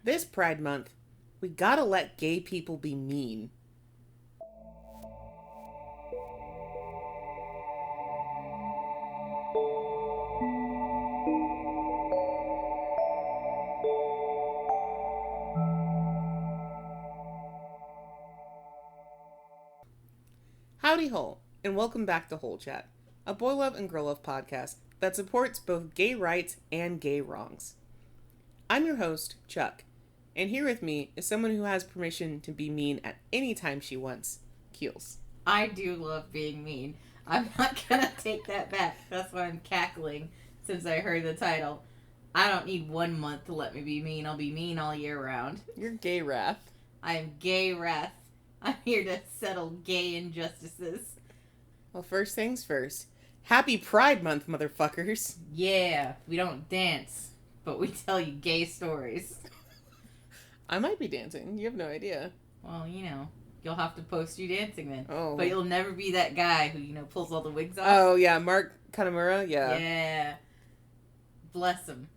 This Pride Month, we gotta let gay people be mean. Howdy ho, and welcome back to Whole Chat, a boy love and girl love podcast that supports both gay rights and gay wrongs. I'm your host, Chuck, and here with me is someone who has permission to be mean at any time she wants, Keelz. I do love being mean. I'm not gonna take that back. That's why I'm cackling since I heard the title. I don't need 1 month to let me be mean. I'll be mean all year round. You're gay wrath. I am gay wrath. I'm here to settle gay injustices. Well, first things first. Happy Pride Month, motherfuckers. Yeah, we don't dance, but we tell you gay stories. I might be dancing. You have no idea. Well, you'll have to post you dancing then. Oh. But you'll never be that guy who, pulls all the wigs off. Oh, yeah, Mark Kanamura, yeah. Yeah. Bless him.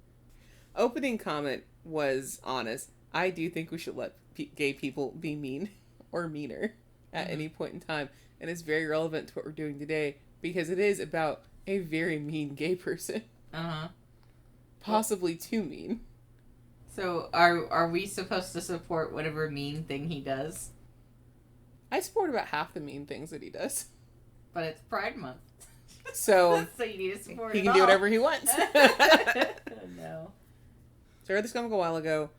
Opening comment was honest. I do think we should let gay people be mean or meaner at any point in time. And it's very relevant to what we're doing today because it is about a very mean gay person. Uh-huh. Possibly too mean. So are we supposed to support whatever mean thing he does? I support about half the mean things that he does. But it's Pride Month. So, so you need to support he can do whatever he wants. No. So I read this comic a while ago.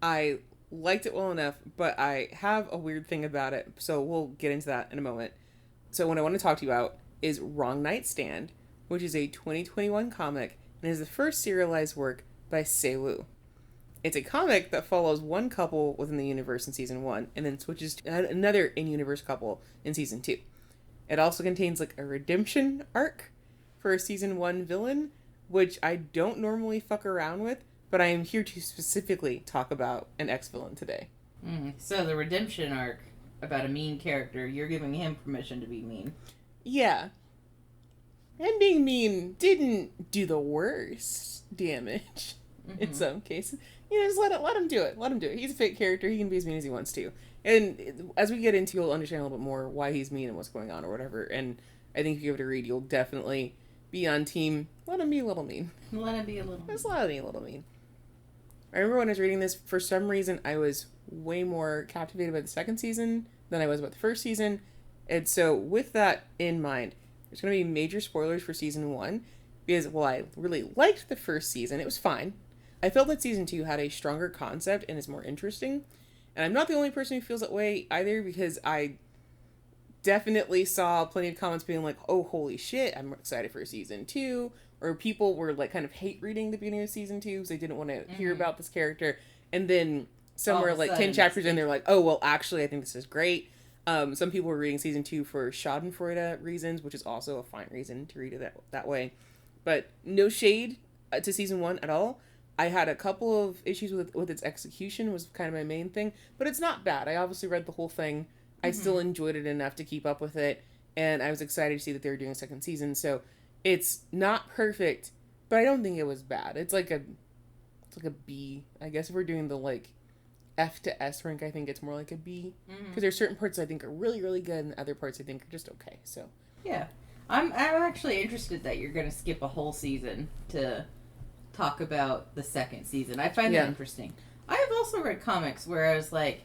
I liked it well enough, but I have a weird thing about it, so we'll get into that in a moment. So what I want to talk to you about is Wrong Nightstand, which is a 2021 comic and is the first serialized work by Ssaewoo. It's a comic that follows one couple within the universe in season 1 and then switches to another in-universe couple in season 2. It also contains like a redemption arc for a season 1 villain, which I don't normally fuck around with, but I am here to specifically talk about an ex-villain today. So the redemption arc about a mean character, you're giving him permission to be mean. Yeah. And being mean didn't do the worst damage in some cases. Just let him do it. Let him do it. He's a fake character. He can be as mean as he wants to. And as we get into, you'll understand a little bit more why he's mean and what's going on or whatever. And I think if you give it a read, you'll definitely be on team. Let him be a little mean. Let him be a little mean. Just let him be a little mean. I remember when I was reading this, for some reason, I was way more captivated by the second season than I was about the first season. And so with that in mind, there's going to be major spoilers for season 1. Because while I really liked the first season, it was fine. I felt that season 2 had a stronger concept and is more interesting. And I'm not the only person who feels that way either, because I definitely saw plenty of comments being like, oh, holy shit, I'm excited for season 2. Or people were like kind of hate reading the beginning of season 2 because they didn't want to hear about this character. And then somewhere like 10 chapters in, they're like, oh, well, actually, I think this is great. Some people were reading season 2 for schadenfreude reasons, which is also a fine reason to read it that way. But no shade to season 1 at all. I had a couple of issues with its execution was kind of my main thing. But it's not bad. I obviously read the whole thing. I still enjoyed it enough to keep up with it. And I was excited to see that they were doing a second season. So it's not perfect, but I don't think it was bad. It's like a B. I guess if we're doing the like F to S rank, I think it's more like a B. Because there's certain parts I think are really, really good, and other parts I think are just okay. So yeah, I'm actually interested that you're gonna skip a whole season to talk about the second season. I find that interesting. I have also read comics where I was like,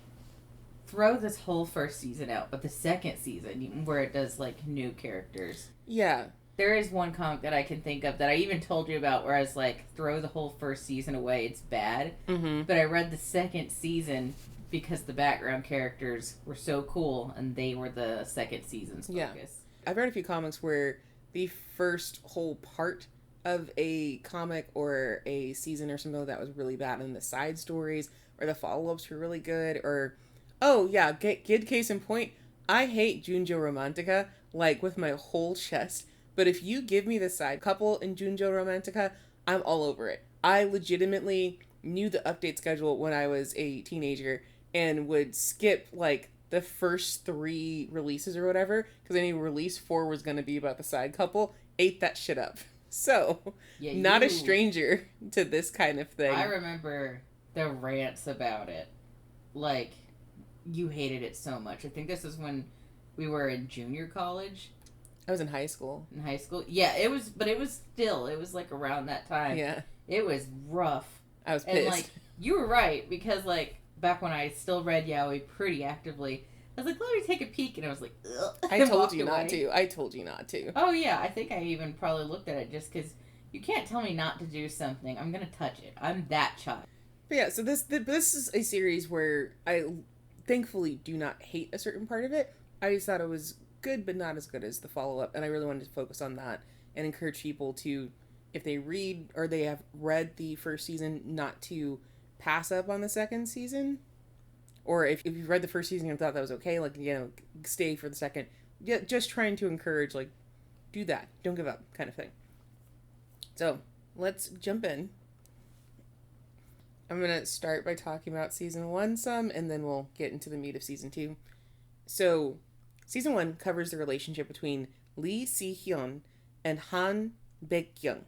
throw this whole first season out, but the second season where it does like new characters. Yeah. There is one comic that I can think of that I even told you about where I was like, throw the whole first season away, it's bad. But I read the second season because the background characters were so cool and they were the second season's focus. Yeah. I've read a few comics where the first whole part of a comic or a season or something like that was really bad, and the side stories or the follow-ups were really good. Or, oh yeah, good case in point, I hate Junjo Romantica, like with my whole chest. But if you give me the side couple in Junjo Romantica, I'm all over it. I legitimately knew the update schedule when I was a teenager and would skip, like, the first 3 releases or whatever, because I knew release 4 was going to be about the side couple, ate that shit up. So, not a stranger to this kind of thing. I remember the rants about it. Like, you hated it so much. I think this is when we were in junior college. I was in high school. In high school? Yeah, it was, but it was like around that time. Yeah. It was rough. I was pissed. And, like, you were right, because, like, back when I still read yaoi pretty actively, I was like, let me take a peek, and I was like, ugh. I told you not to. I told you not to. Oh, yeah, I think I even probably looked at it just because you can't tell me not to do something. I'm going to touch it. I'm that child. But yeah, so this is a series where I thankfully do not hate a certain part of it. I just thought it was good, but not as good as the follow-up, and I really wanted to focus on that and encourage people to, if they read or they have read the first season, not to pass up on the second season. Or if you've read the first season and thought that was okay, like, you know, stay for the second. Yeah, just trying to encourage, like, do that. Don't give up, kind of thing. So, let's jump in. I'm going to start by talking about season 1 some, and then we'll get into the meat of season 2. So, season 1 covers the relationship between Lee Si-hyun and Han Baek-kyung,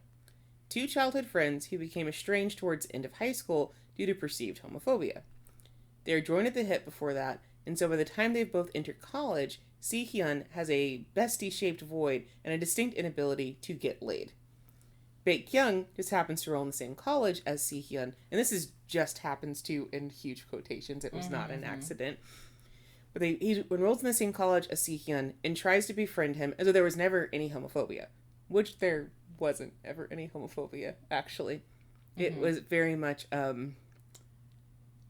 2 childhood friends who became estranged towards the end of high school due to perceived homophobia. They are joined at the hip before that, and so by the time they've both entered college, Si-hyun has a bestie-shaped void and a distinct inability to get laid. Baek-kyung just happens to roll in the same college as Si-hyun, and this is just happens to in huge quotations, it was not an accident. But he enrolls in the same college as Si-hyun and tries to befriend him as though there was never any homophobia, which there wasn't ever any homophobia, actually. It was very much, I'm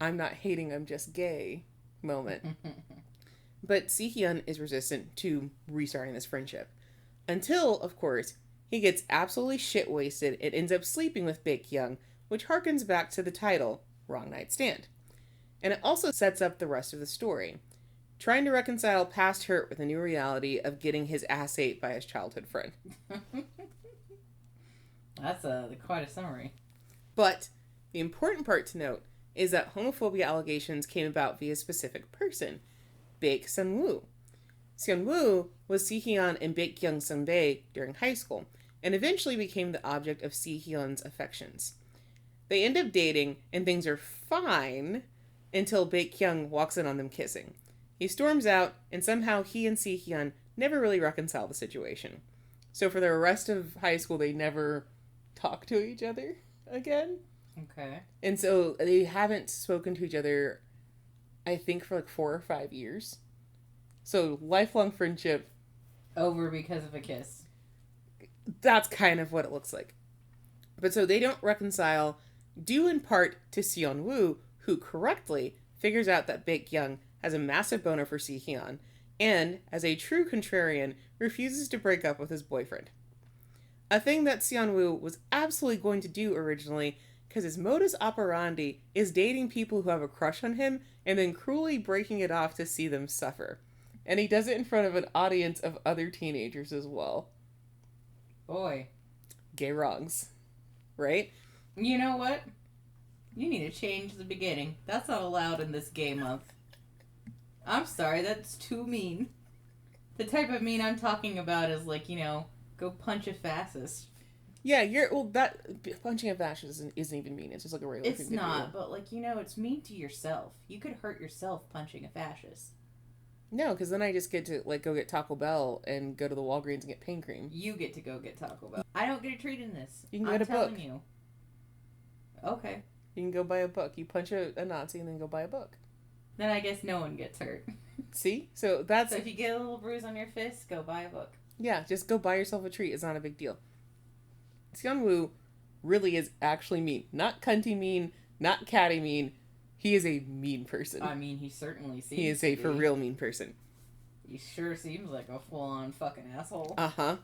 not hating, I'm just gay moment. But Si-hyun is resistant to restarting this friendship. Until, of course, he gets absolutely shit-wasted and ends up sleeping with Baek-kyung, which harkens back to the title, Wrong Night Stand. And it also sets up the rest of the story, trying to reconcile past hurt with the new reality of getting his ass ate by his childhood friend. That's quite a summary. But the important part to note is that homophobia allegations came about via a specific person, Baek Seonwoo. Seonwoo was Si-hyun and Baek-kyung's sunbae during high school, and eventually became the object of Si-hyun's affections. They end up dating, and things are fine until Baek-kyung walks in on them kissing. He storms out, and somehow he and Si-hyun never really reconcile the situation. So for the rest of high school, they never talk to each other again. Okay. And so they haven't spoken to each other, I think, for like 4 or 5 years. So lifelong friendship. Over because of a kiss. That's kind of what it looks like. But so they don't reconcile, due in part to Seonwoo, who correctly figures out that Baek-kyung has a massive boner for Si-hyun, and, as a true contrarian, refuses to break up with his boyfriend. A thing that Seonwoo was absolutely going to do originally, because his modus operandi is dating people who have a crush on him and then cruelly breaking it off to see them suffer. And he does it in front of an audience of other teenagers as well. Boy. Gay wrongs. Right? You know what? You need to change the beginning. That's not allowed in this gay month. I'm sorry, that's too mean. The type of mean I'm talking about is like, you know, go punch a fascist. Yeah, that punching a fascist isn't even mean. It's just like a regular thing to do. It's not, but like, you know, it's mean to yourself. You could hurt yourself punching a fascist. No, because then I just get to like go get Taco Bell and go to the Walgreens and get pain cream. You get to go get Taco Bell. I don't get a treat in this. You can get a book. I'm telling you. Okay. You can go buy a book. You punch a Nazi and then go buy a book. Then I guess no one gets hurt. See? So that's... So if you get a little bruise on your fist, go buy a book. Yeah, just go buy yourself a treat. It's not a big deal. Seonwoo really is actually mean. Not cunty mean, not catty mean. He is a mean person. I mean, he certainly seems He is a for real mean person. He sure seems like a full-on fucking asshole. Uh-huh.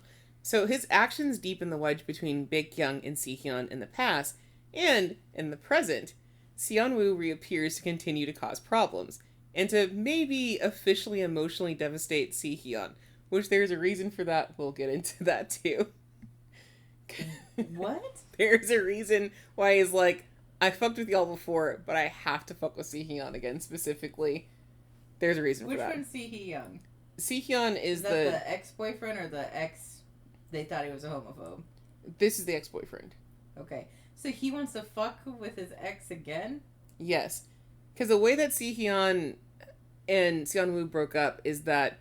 So his actions deepen the wedge between Baek-kyung and Si-hyun in the past, and in the present, Seonwoo reappears to continue to cause problems, and to maybe officially emotionally devastate Si-hyun, which there's a reason for that. We'll get into that too. What? There's a reason why he's like, I fucked with y'all before, but I have to fuck with Si-hyun again specifically. There's a reason for that. Which one's Si-hyun? Si-hyun is the ex-boyfriend or the ex... They thought he was a homophobe? This is the ex-boyfriend. Okay. So he wants to fuck with his ex again? Yes. Because the way that Si-hyun and Seonwoo broke up is that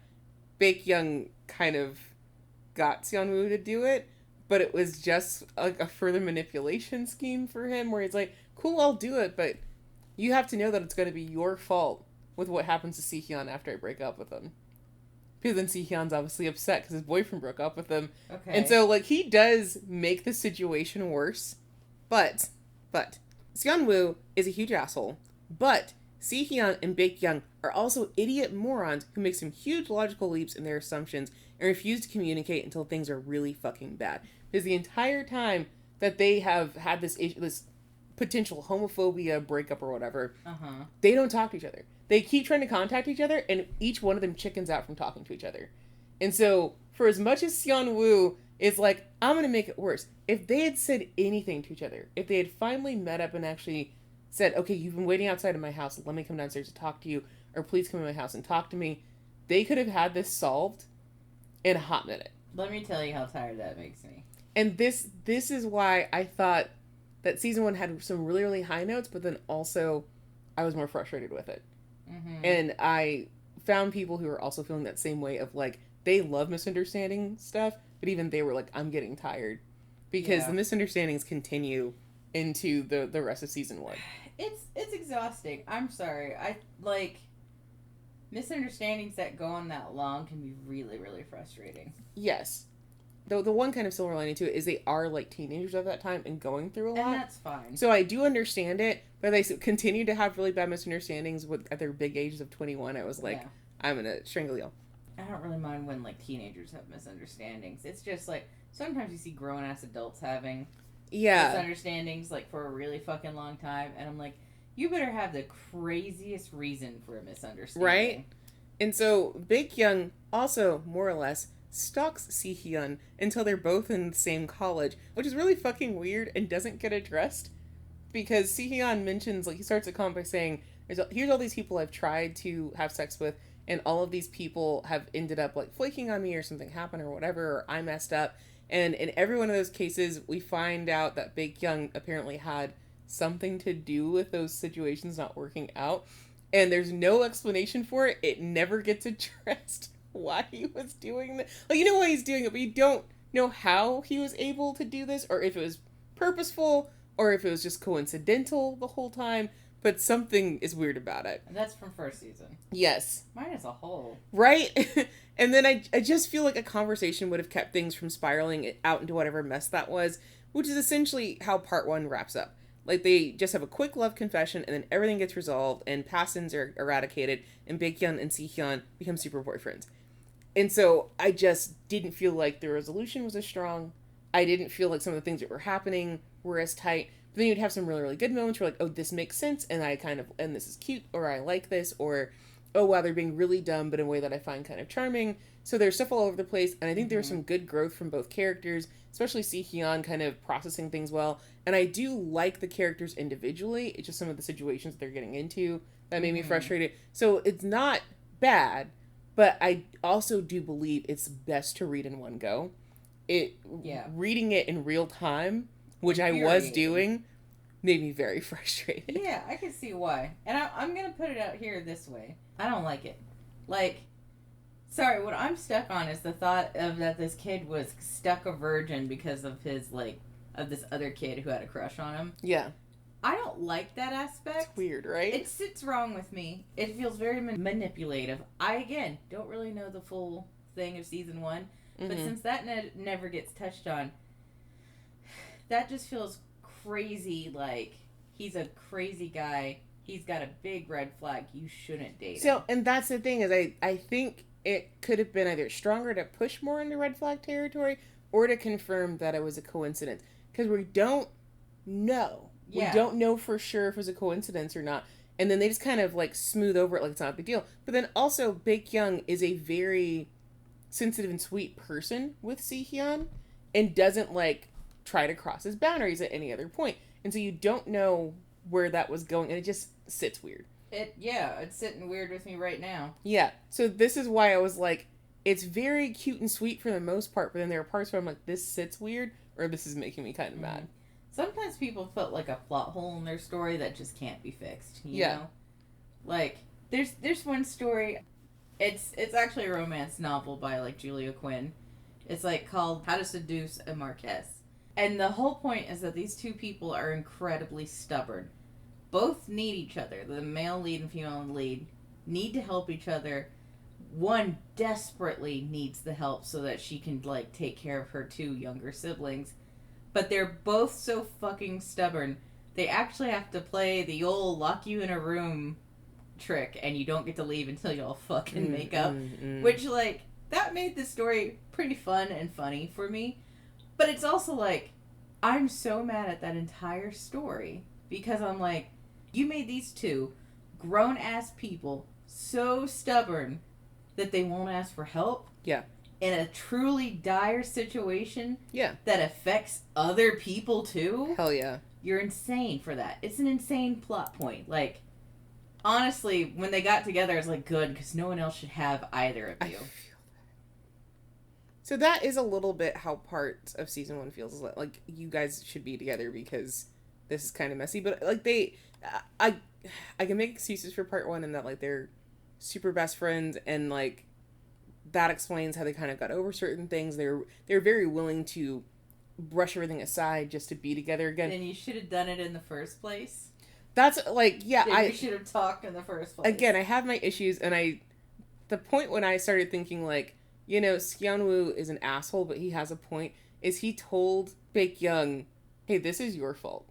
Baek Young kind of got Seonwoo to do it, but it was just like a further manipulation scheme for him where he's like, cool, I'll do it, but you have to know that it's going to be your fault with what happens to Si-hyun after I break up with him. Because then Si-hyun's obviously upset because his boyfriend broke up with him. Okay. And so, like, he does make the situation worse. But, Seonwoo is a huge asshole. But Si-hyun and Baek Young are also idiot morons who make some huge logical leaps in their assumptions and refuse to communicate until things are really fucking bad. Because the entire time that they have had this potential homophobia breakup or whatever, they don't talk to each other. They keep trying to contact each other, and each one of them chickens out from talking to each other. And so, for as much as Seonwoo is like, I'm going to make it worse, if they had said anything to each other, if they had finally met up and actually said, okay, you've been waiting outside of my house, let me come downstairs to talk to you, or please come to my house and talk to me, they could have had this solved in a hot minute. Let me tell you how tired that makes me. And this is why I thought that season 1 had some really, really high notes, but then also I was more frustrated with it. Mm-hmm. And I found people who were also feeling that same way of like, they love misunderstanding stuff, but even they were like, I'm getting tired. Because the misunderstandings continue into the rest of season 1. It's exhausting. I'm sorry. I like misunderstandings that go on that long can be really, really frustrating. Yes. Though the one kind of silver lining to it is they are like teenagers at that time and going through a lot. And that's fine. So I do understand it, but they continue to have really bad misunderstandings at their big ages of 21. I was like, I'm going to strangle you. I don't really mind when like teenagers have misunderstandings. It's just like sometimes you see grown ass adults having misunderstandings like for a really fucking long time, and I'm like, you better have the craziest reason for a misunderstanding. Right? And so Baek Young also, more or less, stalks Si-hyun until they're both in the same college, which is really fucking weird and doesn't get addressed. Because Si-hyun mentions, like, he starts a comment by saying, here's all these people I've tried to have sex with, and all of these people have ended up, like, flaking on me or something happened or whatever, or I messed up. And in every one of those cases, we find out that Baek Young apparently had something to do with those situations not working out. And there's no explanation for it. It never gets addressed why he was doing that. Like, you know why he's doing it, but you don't know how he was able to do this, or if it was purposeful, or if it was just coincidental the whole time. But something is weird about it. And that's from first season. Yes. Mine as a whole. Right? And then I just feel like a conversation would have kept things from spiraling out into whatever mess that was, which is essentially how part 1 wraps up. Like, they just have a quick love confession, and then everything gets resolved, and past sins are eradicated, and Baek Young and Si-hyun become super boyfriends. And so I just didn't feel like the resolution was as strong. I didn't feel like some of the things that were happening were as tight. But then you'd have some really, really good moments where like, oh, this makes sense, and and this is cute, or I like this, or, oh, wow, they're being really dumb, but in a way that I find kind of charming. So there's stuff all over the place, and I think there's some good growth from both characters, especially Si-hyun kind of processing things well. And I do like the characters individually. It's just some of the situations they're getting into that made me frustrated. So it's not bad, but I also do believe it's best to read in one go. Reading it in real time, which I was doing, made me very frustrated. Yeah, I can see why. And I'm going to put it out here this way. I don't like it. Like, sorry, what I'm stuck on is the thought of that this kid was stuck a virgin because of his, like, of this other kid who had a crush on him. Yeah. I don't like that aspect. It's weird, right? It sits wrong with me. It feels very manipulative. I, again, don't really know the full thing of season 1. But since that never gets touched on, that just feels crazy. Like, he's a crazy guy. He's got a big red flag. You shouldn't date him. So, and that's the thing, is I think it could have been either stronger to push more into red flag territory or to confirm that it was a coincidence. Because we don't know. Yeah. We don't know for sure if it was a coincidence or not. And then they just kind of, like, smooth over it like it's not a big deal. But then also, Baek Young is a very sensitive and sweet person with Si-hyun and doesn't, like, try to cross his boundaries at any other point. And so you don't know where that was going, and it just sits weird. It's sitting weird with me right now. Yeah. So this is why I was like, it's very cute and sweet for the most part, but then there are parts where I'm like, this sits weird, or this is making me kind of mad. Sometimes people put like a plot hole in their story that just can't be fixed. You know? Like there's one story. It's actually a romance novel by like Julia Quinn. It's like called How to Seduce a Marquess. And the whole point is that these two people are incredibly stubborn. Both need each other. The male lead and female lead need to help each other. One desperately needs the help so that she can like take care of her two younger siblings. But they're both so fucking stubborn. They actually have to play the old lock you in a room trick and you don't get to leave until y'all fucking make up. Which, like, that made the story pretty fun and funny for me. But it's also like, I'm so mad at that entire story because I'm like, you made these two grown-ass people so stubborn that they won't ask for help. Yeah. In a truly dire situation. Yeah. That affects other people too. Hell yeah. You're insane for that. It's an insane plot point. Like, honestly, when they got together, I was like, good, because no one else should have either of you. So that is a little bit how parts of season 1 feels. Like, you guys should be together because this is kind of messy. But, like, I can make excuses for part 1 in that, like, they're super best friends and, like, that explains how they kind of got over certain things. They're very willing to brush everything aside just to be together again. And you should have done it in the first place. That's, like, yeah, we should have talked in the first place. Again, I have my issues, and the point when I started thinking, like, you know, Seonwoo is an asshole, but he has a point, is he told Baek Young, hey, this is your fault.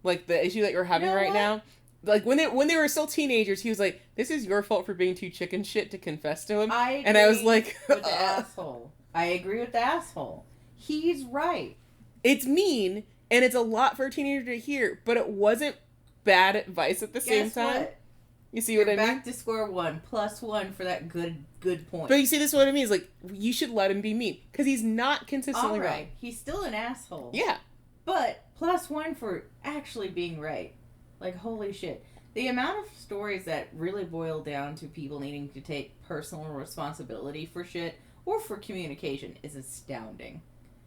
Like, the issue that you're having now, like, when they were still teenagers, he was like, this is your fault for being too chicken shit to confess to him. And I was like... with the asshole. I agree with the asshole. He's right. It's mean, and it's a lot for a teenager to hear, but it wasn't bad advice at the same time. What? You see what I mean? Back to square one, +1 for that good point. But you see, this is what I mean. Is like, you should let him be mean. Because he's not consistently right. right. He's still an asshole. Yeah. But +1 for actually being right. Like, holy shit. The amount of stories that really boil down to people needing to take personal responsibility for shit or for communication is astounding.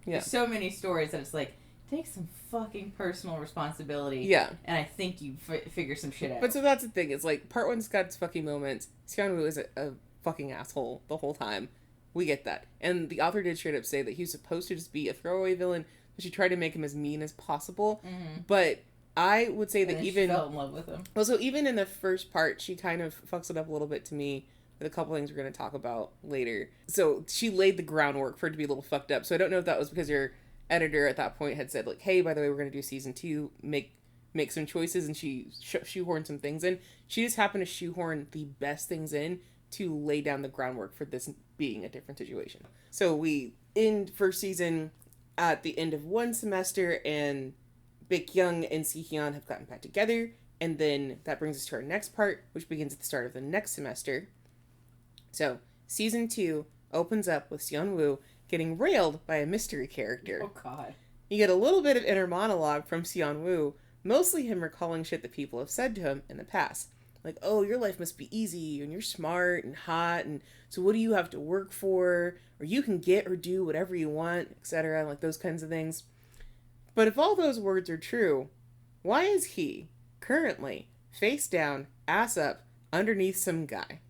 Yeah. There's so many stories that it's like, take some fucking personal responsibility. Yeah. And I think you figure some shit out. But so that's the thing. It's like, part 1's got its fucking moments. Seonwoo is a fucking asshole the whole time. We get that. And the author did straight up say that he was supposed to just be a throwaway villain, but she tried to make him as mean as possible. Mm-hmm. But I would say that even... she fell in love with him. Well, so even in the first part, she kind of fucks it up a little bit to me with a couple things we're going to talk about later. So she laid the groundwork for it to be a little fucked up. So I don't know if that was because your editor at that point had said, like, hey, by the way, we're going to do season 2, make some choices, and she shoehorned some things in. She just happened to shoehorn the best things in to lay down the groundwork for this being a different situation. So we end first season at the end of one semester, and Baek Young and Si-hyun have gotten back together, and then that brings us to our next part, which begins at the start of the next semester. So season 2 opens up with Seonwoo getting railed by a mystery character. Oh, God. You get a little bit of inner monologue from Seonwoo, mostly him recalling shit that people have said to him in the past. Like, oh, your life must be easy, and you're smart and hot, and so what do you have to work for? Or you can get or do whatever you want, etc., like those kinds of things. But if all those words are true, why is he, currently, face down, ass up, underneath some guy?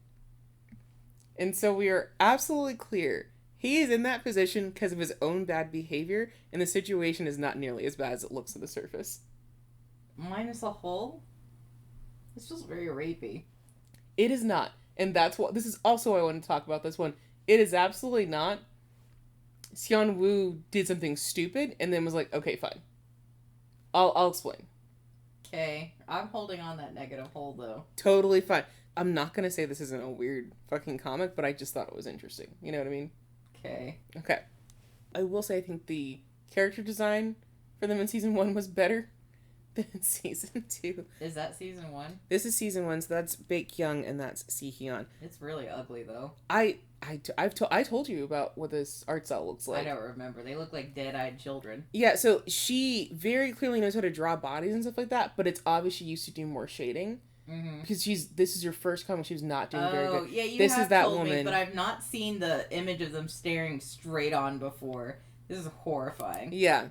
And so we are absolutely clear. He is in that position because of his own bad behavior, and the situation is not nearly as bad as it looks on the surface. Minus a hole? This feels very rapey. It is not. And that's what... This is also why I want to talk about this one. It is absolutely not. Seonwoo did something stupid and then was like, okay, fine. I'll explain. Okay. I'm holding on that negative hole, though. Totally fine. I'm not going to say this isn't a weird fucking comic, but I just thought it was interesting. You know what I mean? Okay. Okay. I will say I think the character design for them in season 1 was better than season 2. Is that season 1? This is season 1, so that's Baek Young and that's Si-hyun. It's really ugly, though. I told you about what this art style looks like. I don't remember. They look like dead-eyed children. Yeah, so she very clearly knows how to draw bodies and stuff like that, but it's obvious she used to do more shading. Mm-hmm. Because this is her first comic, she was not doing very good. Yeah, you this have is that told woman. Me, but I've not seen the image of them staring straight on before. This is horrifying. Yeah.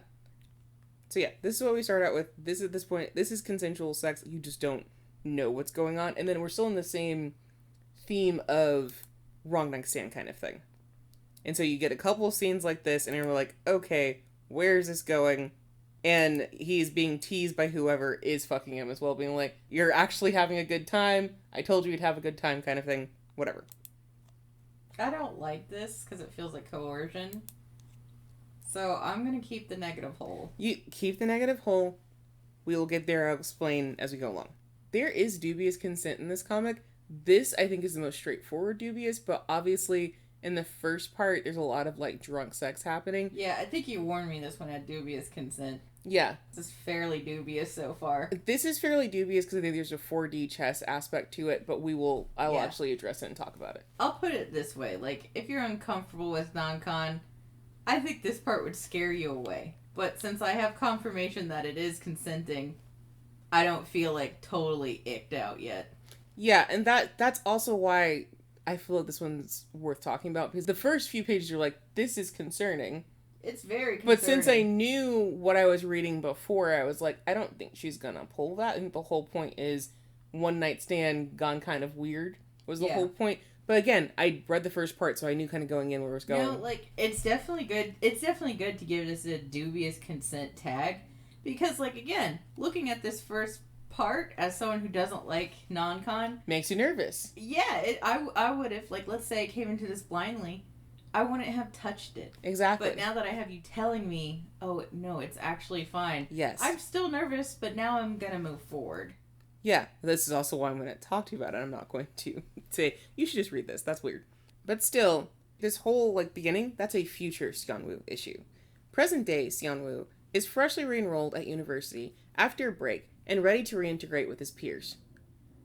So yeah, this is what we start out with. This at this point, this is consensual sex. You just don't know what's going on. And then we're still in the same theme of wrong neck stand kind of thing. And so you get a couple of scenes like this, and you're like, okay, where is this going? And he's being teased by whoever is fucking him as well, being like, you're actually having a good time. I told you you'd have a good time kind of thing. Whatever. I don't like this because it feels like coercion. So I'm going to keep the negative hole. You keep the negative hole. We will get there. I'll explain as we go along. There is dubious consent in this comic. This, I think, is the most straightforward dubious, but obviously in the first part, there's a lot of, like, drunk sex happening. Yeah, I think you warned me this one had dubious consent. Yeah. This is fairly dubious so far. This is fairly dubious because I think there's a 4D chess aspect to it, but I will actually address it and talk about it. I'll put it this way. Like, if you're uncomfortable with non-con, I think this part would scare you away. But since I have confirmation that it is consenting, I don't feel, like, totally icked out yet. Yeah, and that's also why I feel like this one's worth talking about, because the first few pages you're like, this is concerning. It's very concerning. But since I knew what I was reading before, I was like, I don't think she's gonna pull that. And the whole point is one night stand gone kind of weird was the whole point. But again, I read the first part, so I knew kind of going in where it was going. You know, like, it's definitely good. It's definitely good to give this a dubious consent tag. Because, like, again, looking at this first part as someone who doesn't like non-con makes you nervous. Yeah, I would have, like, let's say I came into this blindly, I wouldn't have touched it. Exactly. But now that I have you telling me, oh no, it's actually fine. Yes. I'm still nervous, but now I'm gonna move forward. Yeah, this is also why I'm going to talk to you about it. I'm not going to say, you should just read this. That's weird. But still, this whole, like, beginning, that's a future Ssaewoo issue. Present day Ssaewoo is freshly re-enrolled at university after a break and ready to reintegrate with his peers.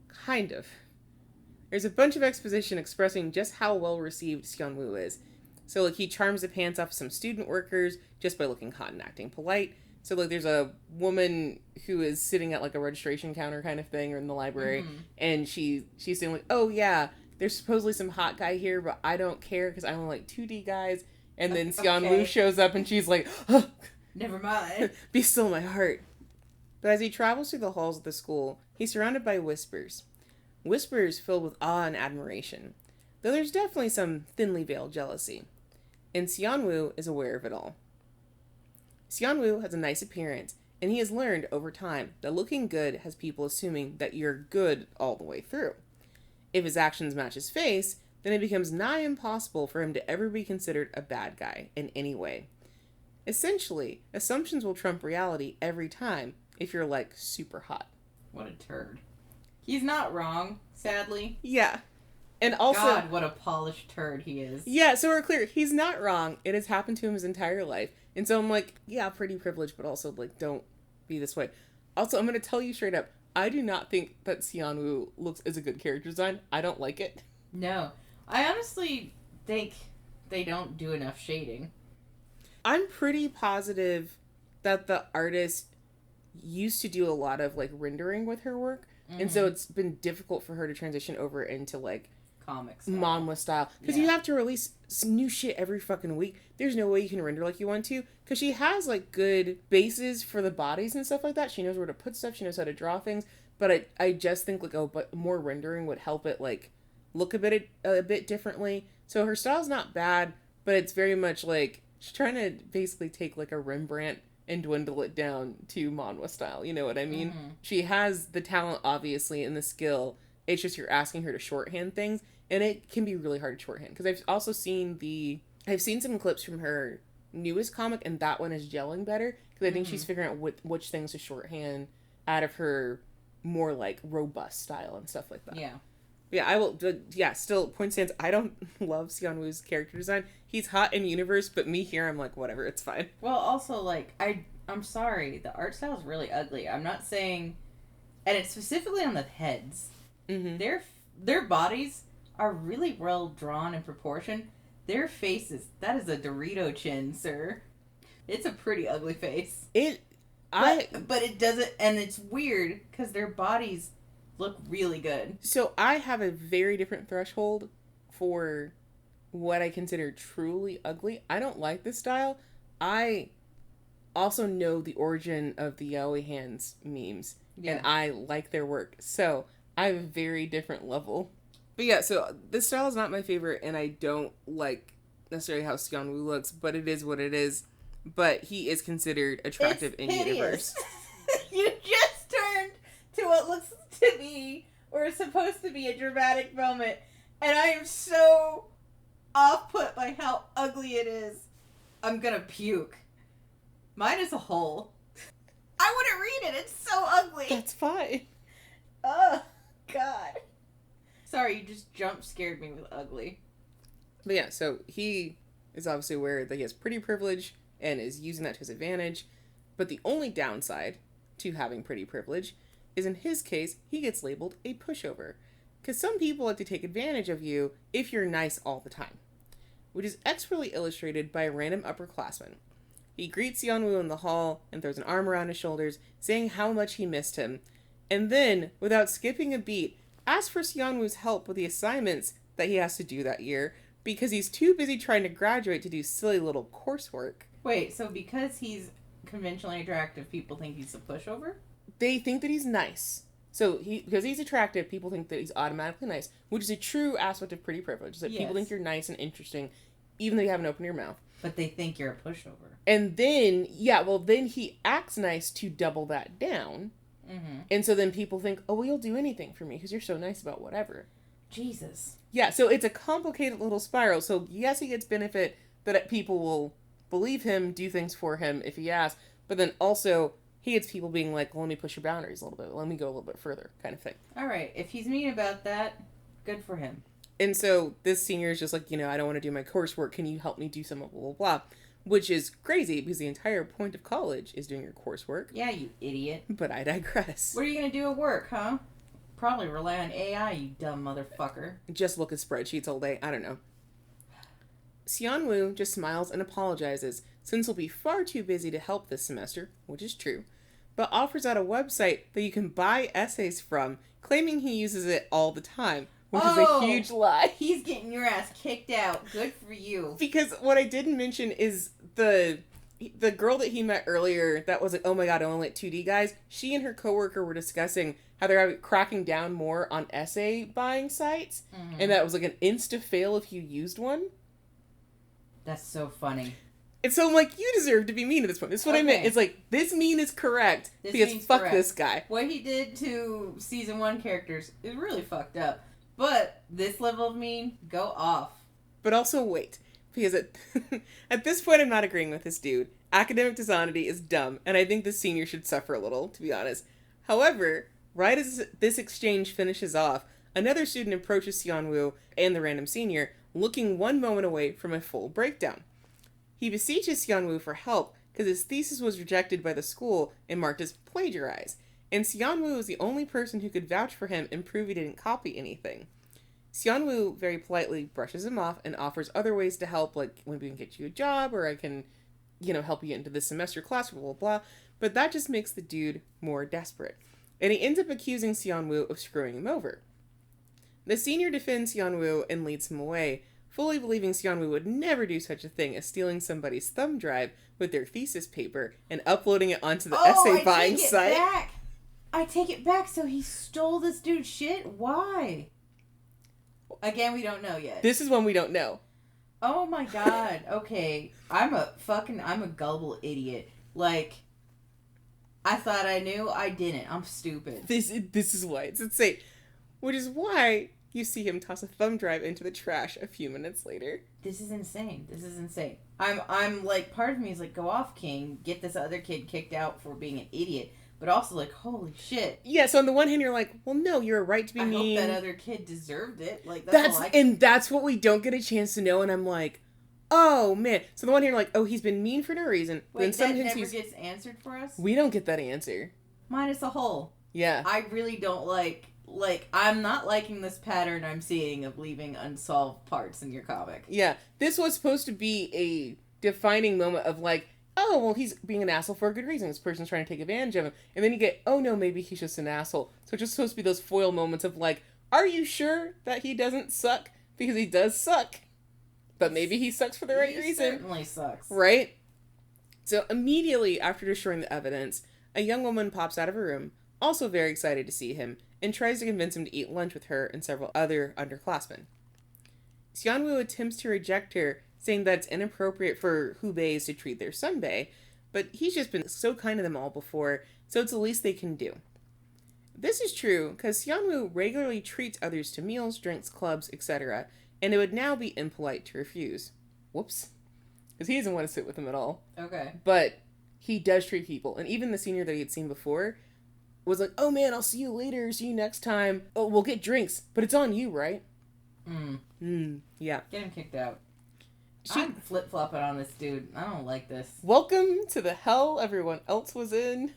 Kind of. There's a bunch of exposition expressing just how well received Ssaewoo is. So, like, he charms the pants off some student workers just by looking hot and acting polite. So, like, there's a woman who is sitting at, like, a registration counter kind of thing or in the library, and she's saying, like, oh, yeah, there's supposedly some hot guy here, but I don't care because I only like 2D guys. And then Ssaewoo shows up, and she's like, oh, never mind. Be still my heart. But as he travels through the halls of the school, he's surrounded by whispers. Whispers filled with awe and admiration, though there's definitely some thinly veiled jealousy. And Ssaewoo is aware of it all. Ssaewoo has a nice appearance, and he has learned over time that looking good has people assuming that you're good all the way through. If his actions match his face, then it becomes nigh impossible for him to ever be considered a bad guy in any way. Essentially, assumptions will trump reality every time if you're, like, super hot. What a turd. He's not wrong, sadly. Yeah. And also... God, what a polished turd he is. Yeah, so we're clear. He's not wrong. It has happened to him his entire life. And so I'm like, yeah, pretty privileged, but also, like, don't be this way. Also, I'm going to tell you straight up, I do not think that Ssaewoo looks as a good character design. I don't like it. No. I honestly think they don't do enough shading. I'm pretty positive that the artist used to do a lot of, like, rendering with her work. Mm-hmm. And so it's been difficult for her to transition over into, like, comics, manhwa style, because you have to release some new shit every fucking week. There's no way you can render like you want to, because she has, like, good bases for the bodies and stuff like that. She knows where to put stuff, she knows how to draw things, but I just think, like, but more rendering would help it, like, look a bit differently. So her style's not bad, but it's very much like she's trying to basically take, like, a Rembrandt and dwindle it down to manhwa style, you know what I mean? Mm-hmm. She has the talent, obviously, and the skill. It's just you're asking her to shorthand things, and it can be really hard to shorthand. Because I've also seen some clips from her newest comic, and that one is gelling better. Because I think she's figuring out which things to shorthand out of her more, like, robust style and stuff like that. Yeah. Yeah, I will, still, point stands, I don't love Ssaewoo's character design. He's hot in universe, but me here, I'm like, whatever, it's fine. Well, also, like, I'm sorry, the art style is really ugly. I'm not saying, and it's specifically on the heads. Mm-hmm. Their bodies are really well drawn in proportion. Their faces, that is a Dorito chin, sir. It's a pretty ugly face. But it doesn't, and it's weird, because their bodies look really good. So I have a very different threshold for what I consider truly ugly. I don't like this style. I also know the origin of the yaoi hands memes. Yeah. And I like their work. So I have a very different level. But yeah, so this style is not my favorite, and I don't like necessarily how Seonwoo looks, but it is what it is. But he is considered attractive in universe. You just turned to what looks to be, or is supposed to be, a dramatic moment, and I am so off-put by how ugly it is. I'm gonna puke. Mine is a hole. I wouldn't read it. It's so ugly. That's fine. Oh, God. Sorry, you just jump scared me with ugly. But yeah, so he is obviously aware that he has pretty privilege and is using that to his advantage. But the only downside to having pretty privilege is, in his case, he gets labeled a pushover. Because some people like to take advantage of you if you're nice all the time. Which is expertly illustrated by a random upperclassman. He greets Seonwoo in the hall and throws an arm around his shoulders, saying how much he missed him. And then, without skipping a beat, asks for Seonwoo's help with the assignments that he has to do that year, because he's too busy trying to graduate to do silly little coursework. Wait, so because he's conventionally attractive, people think he's a pushover? They think that he's nice. So, because he's attractive, people think that he's automatically nice, which is a true aspect of pretty privilege, that people think you're nice and interesting, even though you haven't opened your mouth. But they think you're a pushover. And then, then he acts nice to double that down. Mm-hmm. And so then people think, oh, well, you'll do anything for me because you're so nice about whatever. Jesus. Yeah, so it's a complicated little spiral. So, yes, he gets benefit that people will believe him, do things for him if he asks. But then also, he gets people being like, well, let me push your boundaries a little bit. Let me go a little bit further, kind of thing. All right. If he's mean about that, good for him. And so this senior is just like, I don't want to do my coursework. Can you help me do some blah, blah, blah. Which is crazy because the entire point of college is doing your coursework. Yeah, you idiot. But I digress. What are you going to do at work, huh? Probably rely on AI, you dumb motherfucker. Just look at spreadsheets all day. I don't know. Seonwoo just smiles and apologizes since he'll be far too busy to help this semester, which is true, but offers out a website that you can buy essays from, claiming he uses it all the time. Which is a huge lie. He's getting your ass kicked out. Good for you. Because what I didn't mention is the girl that he met earlier that was like, oh my god, I only like 2D guys. She and her coworker were discussing how they're cracking down more on essay buying sites. Mm-hmm. And that was like an insta-fail if you used one. That's so funny. And so I'm like, you deserve to be mean at this point. This is what I meant. It's like, this mean is correct because fuck correct. This guy. What he did to season 1 characters is really fucked up. But this level of mean, go off. But also wait, because at this point I'm not agreeing with this dude. Academic dishonesty is dumb, and I think the senior should suffer a little, to be honest. However, right as this exchange finishes off, another student approaches Seonwoo and the random senior, looking one moment away from a full breakdown. He beseeches Seonwoo for help because his thesis was rejected by the school and marked as plagiarized. And Seonwoo is the only person who could vouch for him and prove he didn't copy anything. Seonwoo very politely brushes him off and offers other ways to help, like maybe we can get you a job or I can, help you get into this semester class, blah, blah, blah. But that just makes the dude more desperate. And he ends up accusing Seonwoo of screwing him over. The senior defends Seonwoo and leads him away, fully believing Seonwoo would never do such a thing as stealing somebody's thumb drive with their thesis paper and uploading it onto the essay buying site. I take it back, so he stole this dude's shit? Why? Again, we don't know yet. This is one we don't know. Oh my god. Okay. I'm a gullible idiot. Like, I thought I knew, I didn't. I'm stupid. This is why it's insane. Which is why you see him toss a thumb drive into the trash a few minutes later. This is insane. I'm like, part of me is like, go off, King. Get this other kid kicked out for being an idiot. But also, like, holy shit. Yeah, so on the one hand, you're like, well, no, you're right to be mean. I hope that other kid deserved it. Like, that's what we don't get a chance to know, and I'm like, oh, man. So the one hand, you're like, oh, he's been mean for no reason. Wait, that never gets answered for us? We don't get that answer. Minus a hole. Yeah. I really don't like, I'm not liking this pattern I'm seeing of leaving unsolved parts in your comic. Yeah. This was supposed to be a defining moment of, like, oh, well, he's being an asshole for a good reason. This person's trying to take advantage of him. And then you get, oh, no, maybe he's just an asshole. So it's just supposed to be those foil moments of, like, are you sure that he doesn't suck? Because he does suck. But maybe he sucks for the right reason. He certainly sucks. Right? So immediately after destroying the evidence, a young woman pops out of her room, also very excited to see him, and tries to convince him to eat lunch with her and several other underclassmen. Seonwoo attempts to reject her, saying that it's inappropriate for Hubays to treat their sunbae, but he's just been so kind to them all before, so it's the least they can do. This is true because Seonwoo regularly treats others to meals, drinks, clubs, etc., and it would now be impolite to refuse. Whoops. Because he doesn't want to sit with them at all. Okay. But he does treat people, and even the senior that he had seen before was like, oh man, I'll see you later, see you next time. Oh, we'll get drinks, but it's on you, right? Yeah. Get him kicked out. I'm flip-flopping on this dude. I don't like this. Welcome to the hell everyone else was in.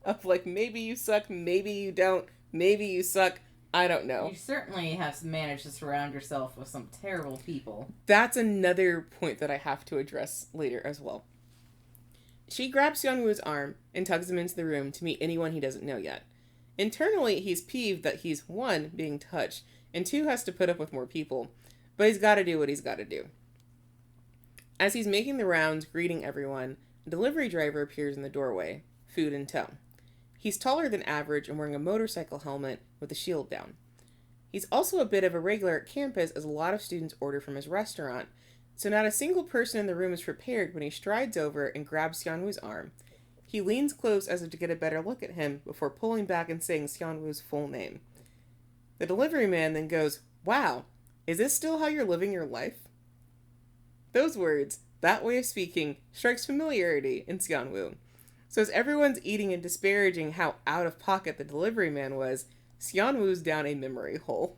Of like, maybe you suck, maybe you don't, maybe you suck, I don't know. You certainly have managed to surround yourself with some terrible people. That's another point that I have to address later as well. She grabs Seonwoo's arm and tugs him into the room to meet anyone he doesn't know yet. Internally, he's peeved that he's, 1, being touched, and 2, has to put up with more people. But he's got to do what he's got to do. As he's making the rounds, greeting everyone, a delivery driver appears in the doorway, food in tow. He's taller than average and wearing a motorcycle helmet with a shield down. He's also a bit of a regular at campus as a lot of students order from his restaurant, so not a single person in the room is prepared when he strides over and grabs Seonwoo's arm. He leans close as if to get a better look at him before pulling back and saying Seonwoo's full name. The delivery man then goes, "Wow, is this still how you're living your life?" Those words, that way of speaking, strikes familiarity in Seonwoo. So as everyone's eating and disparaging how out of pocket the delivery man was, Seonwoo's down a memory hole.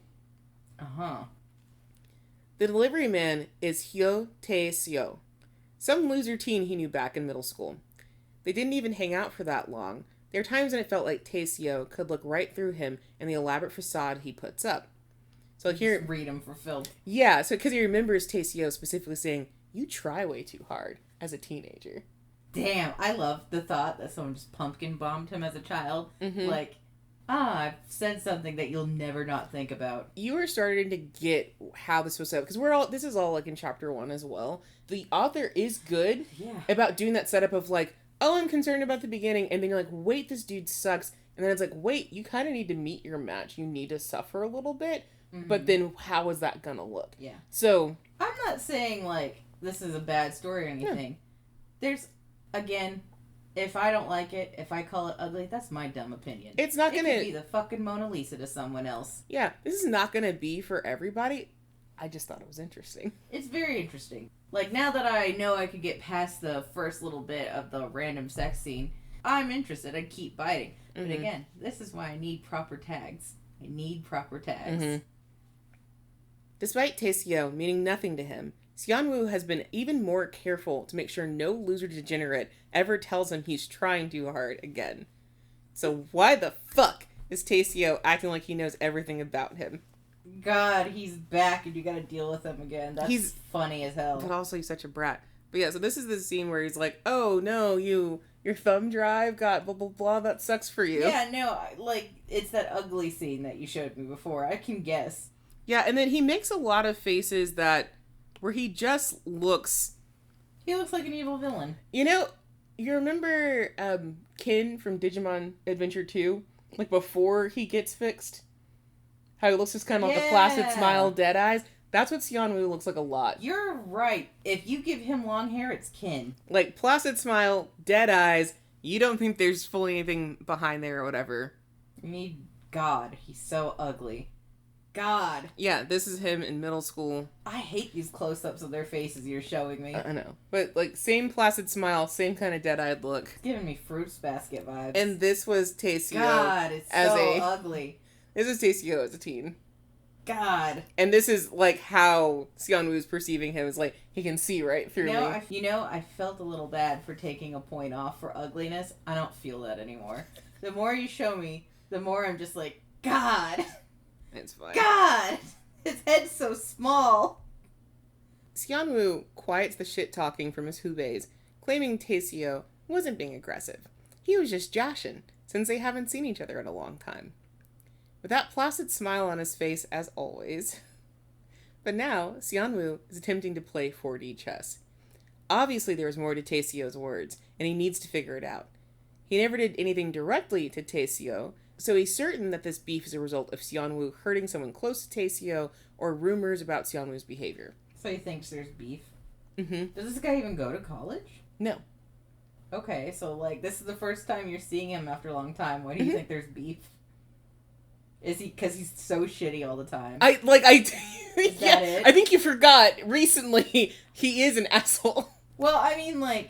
Uh-huh. The delivery man is Heo Tae-Seo, some loser teen he knew back in middle school. They didn't even hang out for that long. There are times when it felt like Tae-Seo could look right through him and the elaborate facade he puts up. So here, read him for Phil. Yeah, so because he remembers Tae-Seo specifically saying, "You try way too hard," as a teenager. Damn, I love the thought that someone just pumpkin bombed him as a child. Mm-hmm. Like, I've said something that you'll never not think about. You were starting to get how this was set up, because this is all like in chapter 1 as well. The author is good about doing that setup of like, oh, I'm concerned about the beginning, and then you're like, wait, this dude sucks, and then it's like, wait, you kind of need to meet your match. You need to suffer a little bit, but then how is that gonna look? Yeah. So I'm not saying like this is a bad story or anything. Yeah. There's, again, if I don't like it, if I call it ugly, that's my dumb opinion. It's not gonna be the fucking Mona Lisa to someone else. Yeah, this is not gonna be for everybody. I just thought it was interesting. It's very interesting. Like, now that I know I could get past the first little bit of the random sex scene, I'm interested. I keep biting. But again, this is why I need proper tags. I need proper tags. Mm-hmm. Despite Tae-Seo meaning nothing to him, Seonwoo has been even more careful to make sure no loser degenerate ever tells him he's trying too hard again. So why the fuck is Tae-Seo acting like he knows everything about him? God, he's back and you gotta deal with him again. He's funny as hell. But also he's such a brat. But yeah, so this is the scene where he's like, oh no, your thumb drive got blah blah blah, that sucks for you. Yeah, no, like, it's that ugly scene that you showed me before. I can guess. Yeah, and then he makes a lot of faces where he just looks... He looks like an evil villain. You know, you remember Kin from Digimon Adventure 2? Like, before he gets fixed? How he looks just kind of like a placid smile, dead eyes? That's what Seonwoo looks like a lot. You're right. If you give him long hair, it's Kin. Like, placid smile, dead eyes. You don't think there's fully anything behind there or whatever. God, he's so ugly. God. Yeah, this is him in middle school. I hate these close-ups of their faces you're showing me. I know. But, like, same placid smile, same kind of dead-eyed look. It's giving me Fruits Basket vibes. And this was Tae-Seo. God, it's so ugly. This is Tae-Seo as a teen. God. And this is, like, how Seonwoo's perceiving him. Is like, he can see right through me. I felt a little bad for taking a point off for ugliness. I don't feel that anymore. The more you show me, the more I'm just like, God. It's fine. God! His head's so small. Seonwoo quiets the shit-talking from his Hubays, claiming Tae-Seo wasn't being aggressive. He was just joshing, since they haven't seen each other in a long time. With that placid smile on his face as always. But now, Seonwoo is attempting to play 4D chess. Obviously, there was more to Tae-Seo's words, and he needs to figure it out. He never did anything directly to Tae-Seo, so he's certain that this beef is a result of Seonwoo hurting someone close to Tae-Seo or rumors about Seonwoo's behavior. So he thinks there's beef? Mm-hmm. Does this guy even go to college? No. Okay, so, like, this is the first time you're seeing him after a long time. Why do you think there's beef? Is he, because he's so shitty all the time? Is that it? I think you forgot, recently, he is an asshole. Well, I mean, like,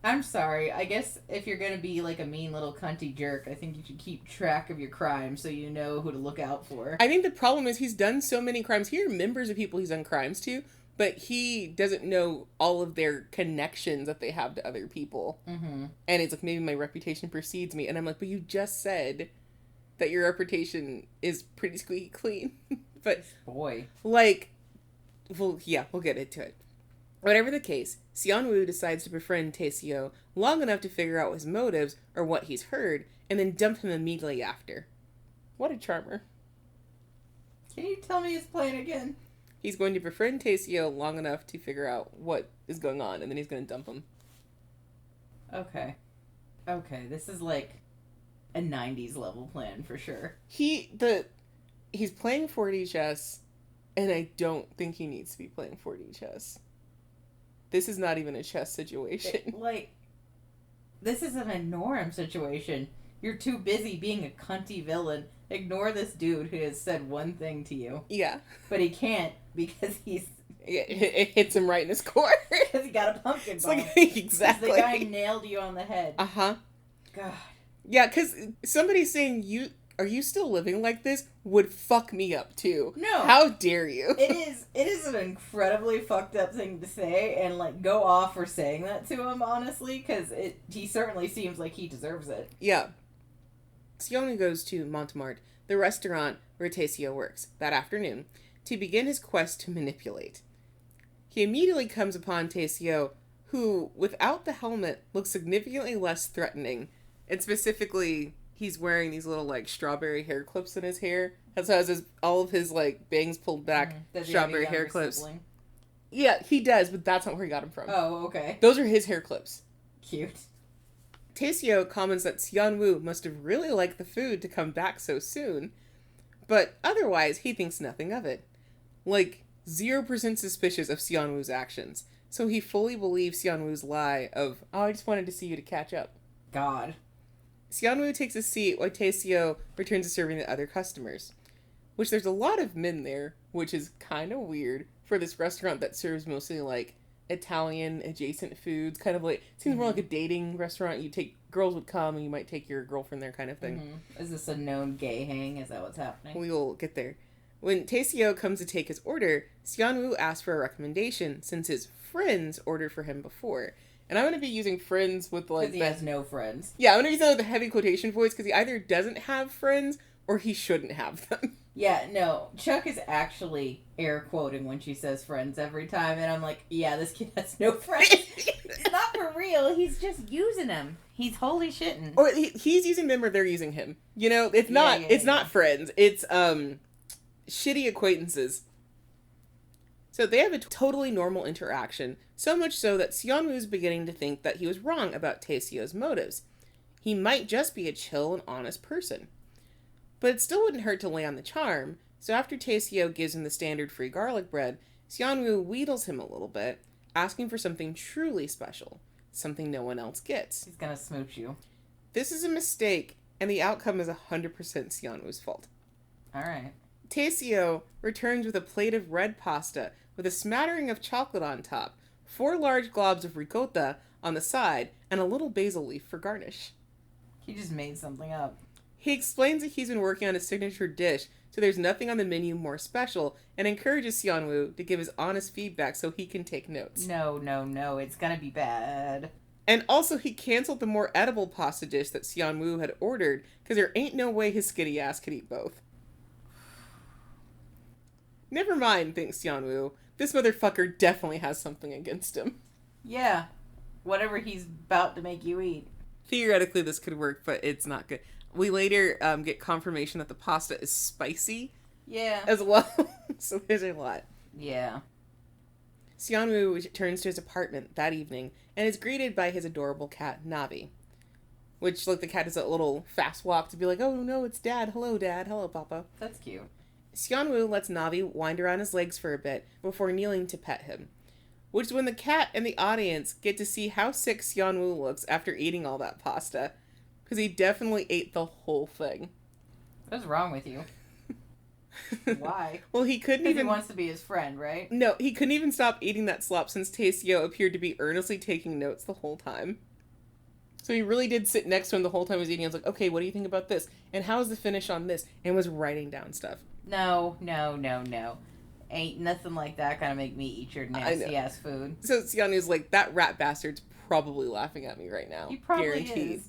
I'm sorry. I guess if you're gonna be, like, a mean little cunty jerk, I think you should keep track of your crimes so you know who to look out for. I think the problem is he's done so many crimes. He remembers the people he's done crimes to, but he doesn't know all of their connections that they have to other people. Mm-hmm. And it's like, maybe my reputation precedes me. And I'm like, but you just said that your reputation is pretty squeaky clean. But, boy. like, well, yeah, we'll get into it. Whatever the case, Seonwoo decides to befriend Tae-Seo long enough to figure out his motives or what he's heard, and then dump him immediately after. What a charmer. Can you tell me his plan again? He's going to befriend Tae-Seo long enough to figure out what is going on, and then he's going to dump him. Okay, this is like a 90s level plan for sure. He's playing 4D chess, and I don't think he needs to be playing 4D chess. This is not even a chess situation. This isn't a Norm situation. You're too busy being a cunty villain. Ignore this dude who has said one thing to you. Yeah. But he can't because it hits him right in his core. Because he got a pumpkin bomb. Exactly. The guy nailed you on the head. Uh-huh. God. Yeah, because somebody saying, are you still living like this, would fuck me up, too. No. How dare you? It is an incredibly fucked up thing to say, and, like, go off for saying that to him, honestly, because he certainly seems like he deserves it. Yeah. Seonwoo goes to Montmartre, the restaurant where Tae-Seo works, that afternoon, to begin his quest to manipulate. He immediately comes upon Tae-Seo, who, without the helmet, looks significantly less threatening, and specifically, he's wearing these little, like, strawberry hair clips in his hair. That's how all of his, like, bangs pulled back, strawberry hair clips. Sibling? Yeah, he does, but that's not where he got them from. Oh, okay. Those are his hair clips. Cute. Tae-Seo comments that Seonwoo must have really liked the food to come back so soon, but otherwise, he thinks nothing of it. Like, 0% suspicious of Seonwoo's actions, so he fully believes Seonwoo's lie of, oh, I just wanted to see you to catch up. God. Seonwoo takes a seat while Tae-Seo returns to serving the other customers. Which there's a lot of men there, which is kind of weird for this restaurant that serves mostly like Italian adjacent foods. Kind of like, seems more like a dating restaurant. Girls would come and you might take your girlfriend there kind of thing. Mm-hmm. Is this a known gay hang? Is that what's happening? We will get there. When Tae-Seo comes to take his order, Seonwoo asks for a recommendation since his friends ordered for him before. And I'm going to be using friends with like... Because he has no friends. Yeah, I'm going to use that with a heavy quotation voice because he either doesn't have friends or he shouldn't have them. Yeah, no. Chuck is actually air quoting when she says friends every time. And I'm like, yeah, this kid has no friends. It's not for real. He's just using them. He's holy shitting. Or he's using them or they're using him. You know, it's not friends. It's shitty acquaintances. So they have a totally normal interaction, so much so that Seonwoo is beginning to think that he was wrong about Tae-Seo's motives. He might just be a chill and honest person. But it still wouldn't hurt to lay on the charm, so after Tae-Seo gives him the standard free garlic bread, Seonwoo wheedles him a little bit, asking for something truly special, something no one else gets. He's gonna smooch you. This is a mistake, and the outcome is 100% Seonwoo's fault. Alright. Tae-Seo returns with a plate of red pasta with a smattering of chocolate on top, 4 large globs of ricotta on the side, and a little basil leaf for garnish. He just made something up. He explains that he's been working on a signature dish, so there's nothing on the menu more special, and encourages Seonwoo to give his honest feedback so he can take notes. No, it's gonna be bad. And also, he canceled the more edible pasta dish that Seonwoo had ordered, because there ain't no way his skinny ass could eat both. Never mind, thinks Seonwoo. This motherfucker definitely has something against him. Yeah. Whatever he's about to make you eat. Theoretically, this could work, but it's not good. We later get confirmation that the pasta is spicy. Yeah. As well. So there's a lot. Yeah. Seonwoo returns to his apartment that evening and is greeted by his adorable cat, Navi. Which, like, the cat does a little fast walk to be like, oh no, it's Dad. Hello, Dad. Hello, Papa. That's cute. Seonwoo lets Navi wind around his legs for a bit before kneeling to pet him. Which is when the cat and the audience get to see how sick Seonwoo looks after eating all that pasta. Because he definitely ate the whole thing. What's wrong with you? Why? Well, he couldn't even... He wants to be his friend, right? No, he couldn't even stop eating that slop since Tae-Seo appeared to be earnestly taking notes the whole time. So he really did sit next to him the whole time he was eating. I was like, okay, what do you think about this? And how's the finish on this? And was writing down stuff. No. Ain't nothing like that gonna make me eat your nasty-ass food. So Seonwoo's like, that rat bastard's probably laughing at me right now. He probably guaranteed. is.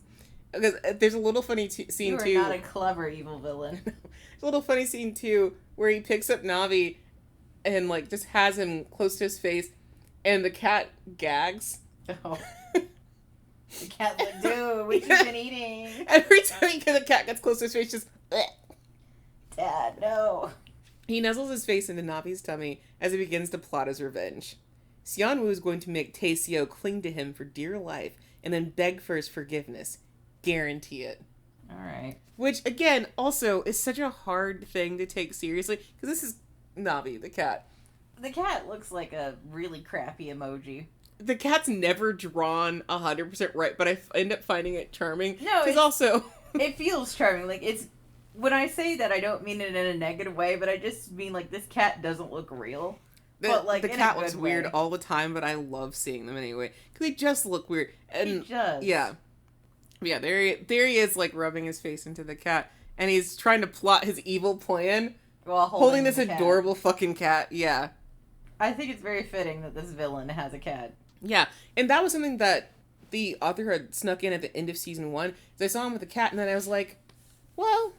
Because there's a little funny scene, too. You are not a clever evil villain. A little funny scene, too, where he picks up Navi and, like, just has him close to his face, and the cat gags. Oh. The cat's like, dude, what you been eating? Every time the cat gets close to his face, just... Bleh. Dad, no. He nuzzles his face into Navi's tummy as he begins to plot his revenge. Seonwoo is going to make Tae-Seo cling to him for dear life and then beg for his forgiveness. Guarantee it. Alright. Which, again, also is such a hard thing to take seriously, because this is Navi, the cat. The cat looks like a really crappy emoji. The cat's never drawn 100% right, but I end up finding it charming. No, it's also... It feels charming. Like, it's... When I say that, I don't mean it in a negative way, but I just mean, like, this cat doesn't look real. But, like, the cat looks weird all the time, but I love seeing them anyway. Because they just look weird. And, he does. Yeah. Yeah, there he is, like, rubbing his face into the cat. And he's trying to plot his evil plan. While holding this adorable fucking cat. Yeah. I think it's very fitting that this villain has a cat. Yeah. And that was something that the author had snuck in at the end of season 1. So I saw him with the cat, and then I was like, well...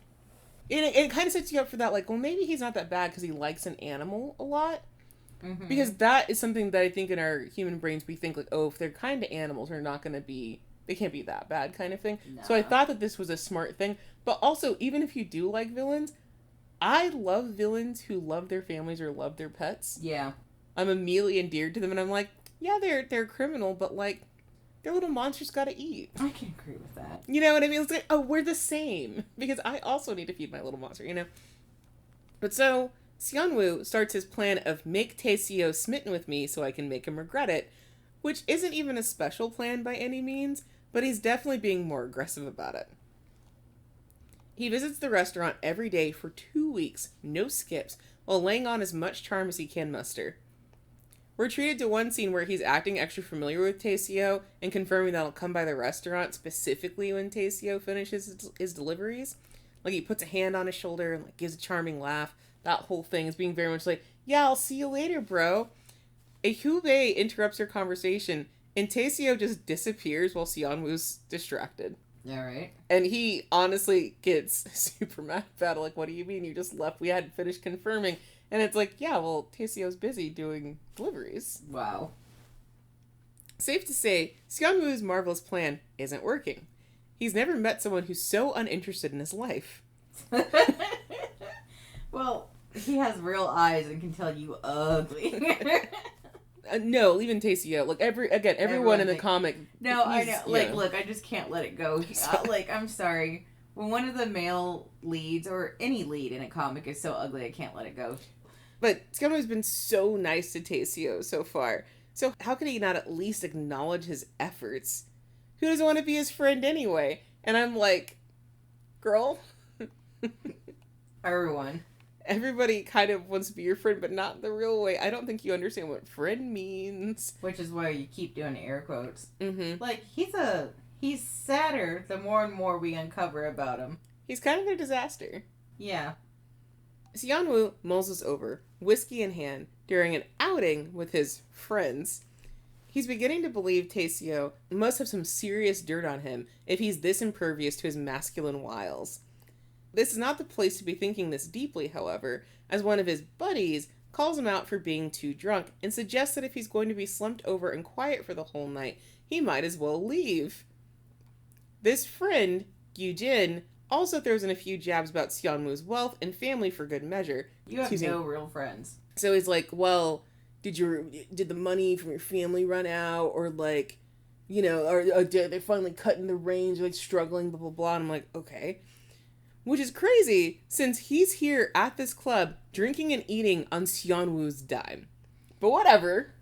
It kind of sets you up for that, like, well, maybe he's not that bad because he likes an animal a lot. Mm-hmm. Because that is something that I think in our human brains we think, like, oh, if they're kind to animals, they're not going to be... They can't be that bad kind of thing. No. So I thought that this was a smart thing. But also, even if you do like villains, I love villains who love their families or love their pets. Yeah. I'm immediately endeared to them, and I'm like, yeah, they're criminal, but, like, their little monsters gotta eat. I can agree with that. You know what I mean? It's like, oh, we're the same. Because I also need to feed my little monster, you know? But so, Seonwoo starts his plan of make Tae-Seo smitten with me so I can make him regret it, which isn't even a special plan by any means, but he's definitely being more aggressive about it. He visits the restaurant every day for 2 weeks, no skips, while laying on as much charm as he can muster. We're treated to one scene where he's acting extra familiar with Tae-Seo and confirming that he'll come by the restaurant specifically when Tae-Seo finishes his deliveries. Like, he puts a hand on his shoulder and, like, gives a charming laugh. That whole thing is being very much like, yeah, I'll see you later, bro. A Hubei interrupts their conversation, and Tae-Seo just disappears while Seonwoo's distracted. Yeah, right. And he honestly gets super mad about it. Like, what do you mean? You just left. We hadn't finished confirming. And it's like, yeah, well, Tae-Seo's busy doing deliveries. Wow. Safe to say, Seonwoo's marvelous plan isn't working. He's never met someone who's so uninterested in his life. Well, he has real eyes and can tell you ugly. No, even Tae-Seo. Like, everyone in the comic. No, I know. Like, look, I just can't let it go. Like, I'm sorry. When one of the male leads, or any lead in a comic, is so ugly, I can't let it go. But Seonwoo's been so nice to Tae-Seo so far. So how could he not at least acknowledge his efforts? Who doesn't want to be his friend anyway? And I'm like, girl. Everyone. Everybody kind of wants to be your friend, but not the real way. I don't think you understand what friend means. Which is why you keep doing air quotes. Mm-hmm. Like, he's sadder the more and more we uncover about him. He's kind of a disaster. Yeah. Seonwoo mulls us over, whiskey in hand, during an outing with his friends. He's beginning to believe Tae-Seo must have some serious dirt on him if he's this impervious to his masculine wiles. This is not the place to be thinking this deeply, however, as one of his buddies calls him out for being too drunk and suggests that if he's going to be slumped over and quiet for the whole night, he might as well leave. This friend, Gyujin, also throws in a few jabs about Seonwoo's wealth and family for good measure. You have no real friends. So he's like, well, did the money from your family run out, or like, you know, or they're finally cutting the range, like struggling, blah blah blah. And I'm like, okay, which is crazy since he's here at this club drinking and eating on Seonwoo's dime, but whatever.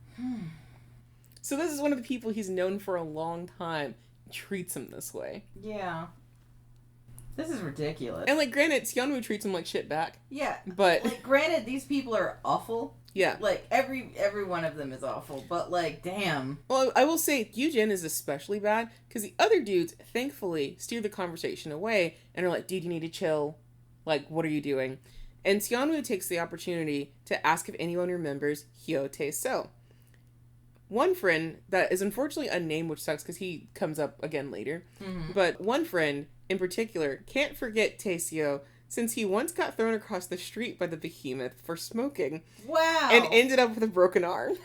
So this is one of the people he's known for a long time. Treats him this way. Yeah. This is ridiculous. And, like, granted, Seonwoo treats him like shit back. Yeah. But... like, granted, these people are awful. Yeah. Like, every one of them is awful. But, like, damn. Well, I will say, Yujin is especially bad, because the other dudes, thankfully, steer the conversation away, and are like, dude, you need to chill. Like, what are you doing? And Seonwoo takes the opportunity to ask if anyone remembers Heo Tae-Seo. One friend that is unfortunately unnamed, which sucks because he comes up again later. Mm-hmm. But one friend in particular can't forget Tae-Seo since he once got thrown across the street by the behemoth for smoking. Wow. And ended up with a broken arm.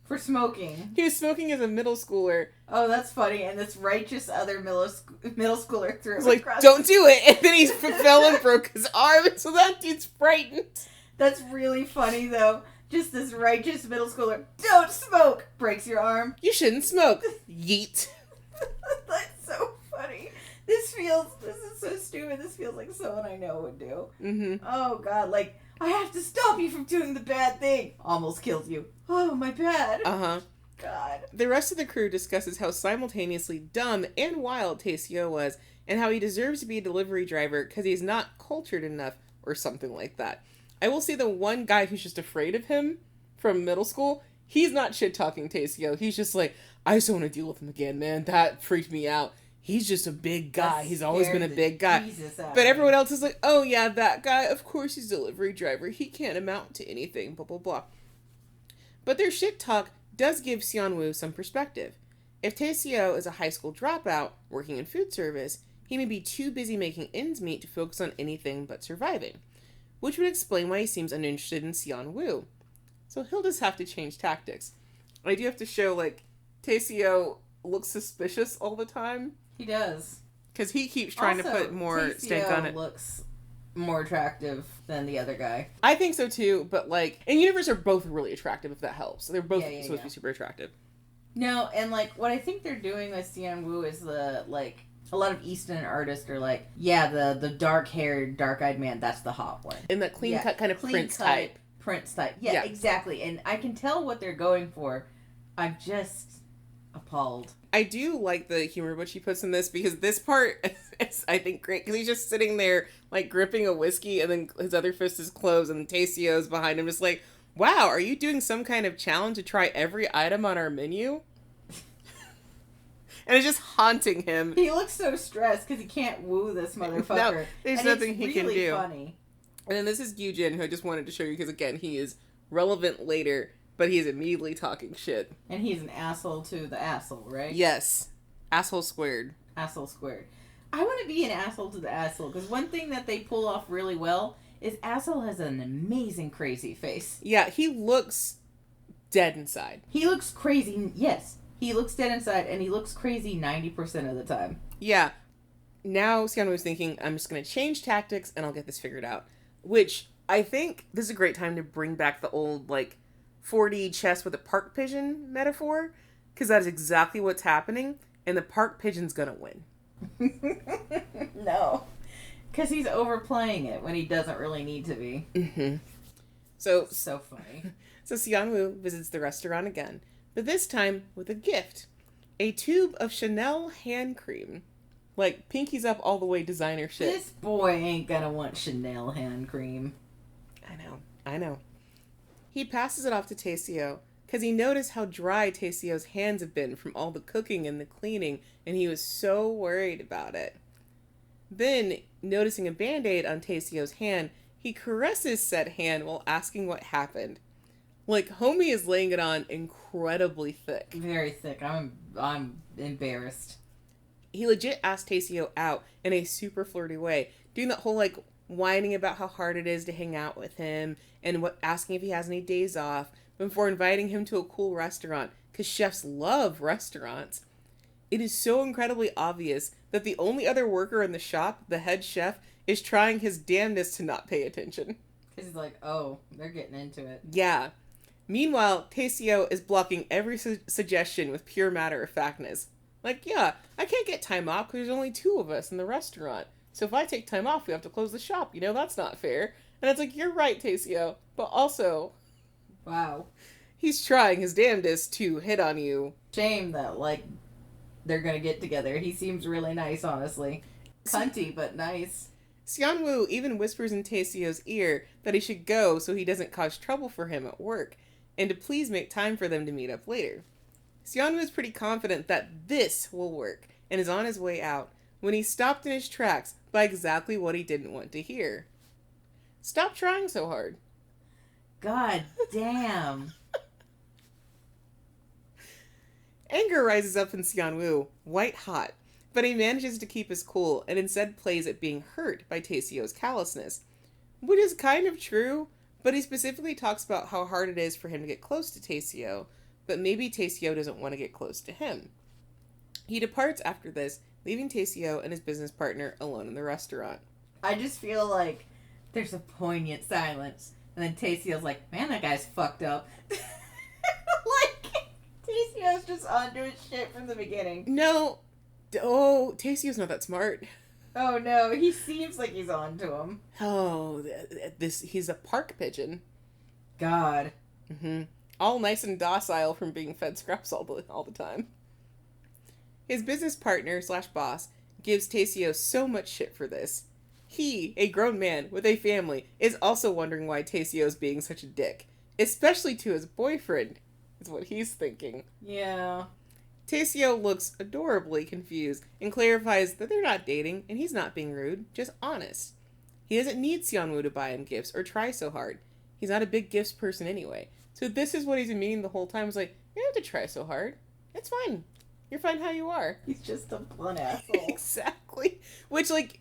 For smoking. He was smoking as a middle schooler. Oh, that's funny. And this righteous other middle schooler threw him like, across. Don't do it. And then he fell and broke his arm. So that dude's frightened. That's really funny, though. Just this righteous middle schooler. Don't smoke! Breaks your arm. You shouldn't smoke. Yeet. That's so funny. This is so stupid. This feels like someone I know would do. Mm-hmm. Oh, God. Like, I have to stop you from doing the bad thing. Almost kills you. Oh, my bad. Uh-huh. God. The rest of the crew discusses how simultaneously dumb and wild Tae-Seo was, and how he deserves to be a delivery driver because he's not cultured enough, or something like that. I will say the one guy who's just afraid of him from middle school, he's not shit-talking Tae-Seo. He's just like, I just don't want to deal with him again, man. That freaked me out. He's just a big guy. He's always been a big guy. But everyone else is like, oh yeah, that guy, of course he's a delivery driver. He can't amount to anything, blah, blah, blah. But their shit talk does give Seonwoo some perspective. If Tae-Seo is a high school dropout working in food service, he may be too busy making ends meet to focus on anything but surviving. Which would explain why he seems uninterested in Seonwoo. So he'll just have to change tactics. I do have to show, like, Tae-Seo looks suspicious all the time. He does. Because he keeps trying to put more stank on it. Looks more attractive than the other guy. I think so too, but, like, in universe are both really attractive, if that helps. They're both supposed to be super attractive. No, and, like, what I think they're doing with Seonwoo is a lot of Eastern artists are like, yeah, the dark-haired, dark-eyed man, that's the hot one. And that clean-cut kind of Prince type. Prince type. Yeah, exactly. And I can tell what they're going for. I'm just appalled. I do like the humor which he puts in this, because this part is, I think, great. Because he's just sitting there, like, gripping a whiskey, and then his other fist is closed, and Tae-Seo's behind him, just like, wow, are you doing some kind of challenge to try every item on our menu? And it's just haunting him. He looks so stressed because he can't woo this motherfucker. No, there's nothing he can do. It's really funny. And then this is Yujin, who I just wanted to show you because, again, he is relevant later, but he is immediately talking shit. And he's an asshole to the asshole, right? Yes. Asshole squared. Asshole squared. I want to be an asshole to the asshole, because one thing that they pull off really well is asshole has an amazing crazy face. Yeah, he looks dead inside. He looks crazy, yes. He looks dead inside, and he looks crazy 90% of the time. Yeah. Now Seonwoo was thinking, I'm just going to change tactics, and I'll get this figured out. Which, I think this is a great time to bring back the old, like, 4D chess with a park pigeon metaphor, because that is exactly what's happening, and the park pigeon's going to win. No. Because he's overplaying it when he doesn't really need to be. Mm-hmm. So funny. So Seonwoo visits the restaurant again, but this time with a gift. A tube of Chanel hand cream. Like, pinkies up all the way designer shit. This boy ain't gonna want Chanel hand cream. I know. He passes it off to Tae-Seo, because he noticed how dry Tae-Seo's hands have been from all the cooking and the cleaning, and he was so worried about it. Then, noticing a Band-Aid on Tae-Seo's hand, he caresses said hand while asking what happened. Like, homie is laying it on incredibly thick. Very thick. I'm embarrassed. He legit asked Tae-Seo out in a super flirty way, doing that whole, like, whining about how hard it is to hang out with him, and asking if he has any days off, before inviting him to a cool restaurant, because chefs love restaurants. It is so incredibly obvious that the only other worker in the shop, the head chef, is trying his damnedest to not pay attention. Because he's like, oh, they're getting into it. Yeah. Meanwhile, Tae-Seo is blocking every suggestion with pure matter-of-factness. Like, yeah, I can't get time off because there's only 2 of us in the restaurant. So if I take time off, we have to close the shop. You know, that's not fair. And it's like, you're right, Tae-Seo. But also... Wow. He's trying his damnedest to hit on you. Shame that, like, they're gonna get together. He seems really nice, honestly. Cunty, but nice. Seonwoo even whispers in Tae-Seo's ear that he should go so he doesn't cause trouble for him at work, and to please make time for them to meet up later. Seonwoo is pretty confident that this will work, and is on his way out, when he's stopped in his tracks by exactly what he didn't want to hear. Stop trying so hard. God damn. Anger rises up in Seonwoo, white hot, but he manages to keep his cool and instead plays at being hurt by Tae-Seo's callousness. Which is kind of true, but he specifically talks about how hard it is for him to get close to Tae-Seo, but maybe Tae-Seo doesn't want to get close to him. He departs after this, leaving Tae-Seo and his business partner alone in the restaurant. I just feel like there's a poignant silence, and then Tae-Seo's like, man, that guy's fucked up. Like, Tae-Seo's just onto his shit from the beginning. No. Oh, Tae-Seo's not that smart. Oh no, he seems like he's onto him. Oh, he's a park pigeon. God. Mm-hmm. All nice and docile from being fed scraps all the time. His business partner / boss gives Tae-Seo so much shit for this. He, a grown man with a family, is also wondering why Tae-Seo is being such a dick. Especially to his boyfriend, is what he's thinking. Yeah. Tae-Seo looks adorably confused and clarifies that they're not dating and he's not being rude, just honest. He doesn't need Seonwoo to buy him gifts or try so hard. He's not a big gifts person anyway. So this is what he's been meaning the whole time. He's like, you don't have to try so hard. It's fine. You're fine how you are. He's just a blunt asshole. Exactly. Which, like,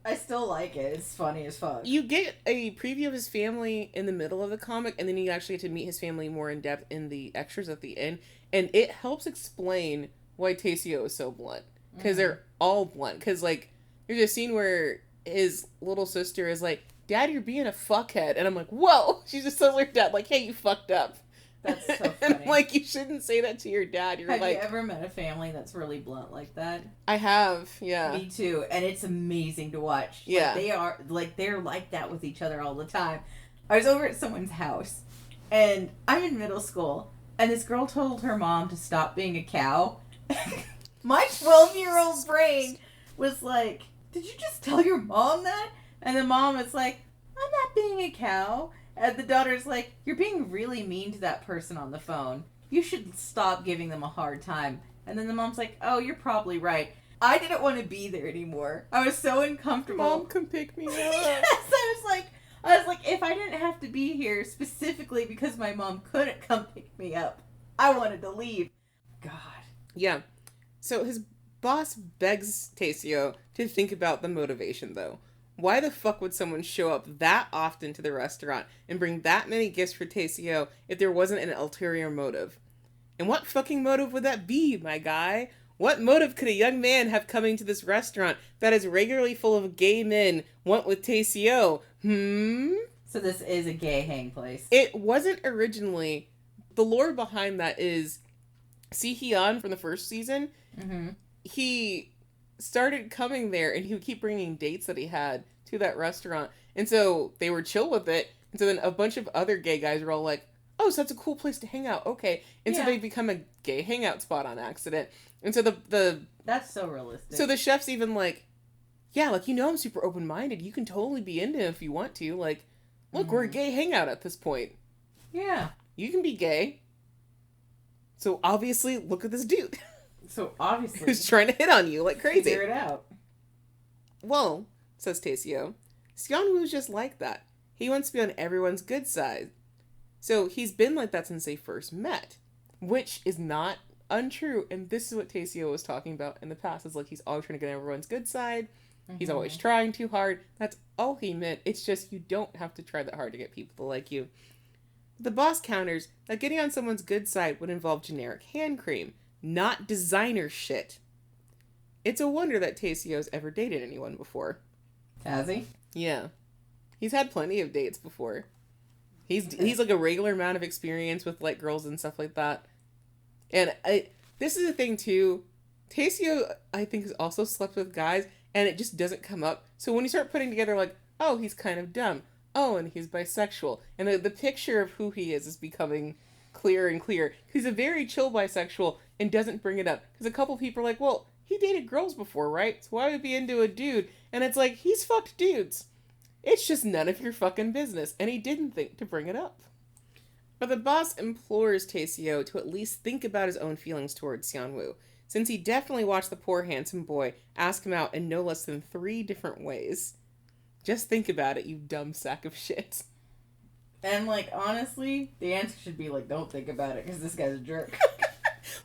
I still like it. It's funny as fuck. You get a preview of his family in the middle of the comic, and then you actually get to meet his family more in depth in the extras at the end, and it helps explain why Tae-Seo is so blunt. Because they're all blunt. Because, like, there's a scene where his little sister is like, Dad, you're being a fuckhead. And I'm like, whoa! She just tells her dad, like, hey, you fucked up. That's so funny. And I'm like, you shouldn't say that to your dad. Have you ever met a family that's really blunt like that? I have, yeah. Me too, and it's amazing to watch. Yeah. They're like that with each other all the time. I was over at someone's house, and I'm in middle school, and this girl told her mom to stop being a cow. My 12-year-old brain was like, did you just tell your mom that? And the mom is like, I'm not being a cow. And the daughter's like, you're being really mean to that person on the phone. You should stop giving them a hard time. And then the mom's like, oh, you're probably right. I didn't want to be there anymore. I was so uncomfortable. Mom, come pick me up. Yes, I was like, if I didn't have to be here specifically because my mom couldn't come pick me up, I wanted to leave. God. Yeah. So his boss begs Tae-Seo to think about the motivation, though. Why the fuck would someone show up that often to the restaurant and bring that many gifts for Tae-Seo if there wasn't an ulterior motive? And what fucking motive would that be, my guy? What motive could a young man have coming to this restaurant that is regularly full of gay men want with Tae-Seo? So this is a gay hang place. It wasn't originally. The lore behind that is Si-Hyun from the first season. Mm-hmm. He started coming there and he would keep bringing dates that he had to that restaurant. And so they were chill with it. And so then a bunch of other gay guys were all like, oh, so that's a cool place to hang out. Okay. And so they become a gay hangout spot on accident. And so the That's so realistic. So the chef's even like, yeah, like, you know, I'm super open-minded. You can totally be into him if you want to. Like, look, we're a gay hangout at this point. Yeah. You can be gay. So obviously, look at this dude. So obviously. Who's trying to hit on you like crazy. Figure it out. Well, says Tae-Seo, Seonwoo's just like that. He wants to be on everyone's good side. So he's been like that since they first met. Which is not untrue. And this is what Tae-Seo was talking about in the past. It's like he's always trying to get on everyone's good side. Mm-hmm. He's always trying too hard. That's all he meant. It's just you don't have to try that hard to get people to like you. The boss counters that getting on someone's good side would involve generic hand cream, not designer shit. It's a wonder that Tae-Seo's ever dated anyone before. Has he? Yeah. He's had plenty of dates before. He's like a regular amount of experience with like girls and stuff like that. And this is the thing too. Tae-Seo, I think, has also slept with guys, and it just doesn't come up. So when you start putting together like, oh, he's kind of dumb. Oh, and he's bisexual. And the picture of who he is becoming clearer and clearer. He's a very chill bisexual and doesn't bring it up. Because a couple people are like, well, he dated girls before, right? So why would he be into a dude? And it's like, he's fucked dudes. It's just none of your fucking business. And he didn't think to bring it up. But the boss implores Tae-Seo to at least think about his own feelings towards Seonwoo, since he definitely watched the poor handsome boy ask him out in no less than 3 different ways. Just think about it, you dumb sack of shit. And, like, honestly, the answer should be, like, don't think about it, because this guy's a jerk.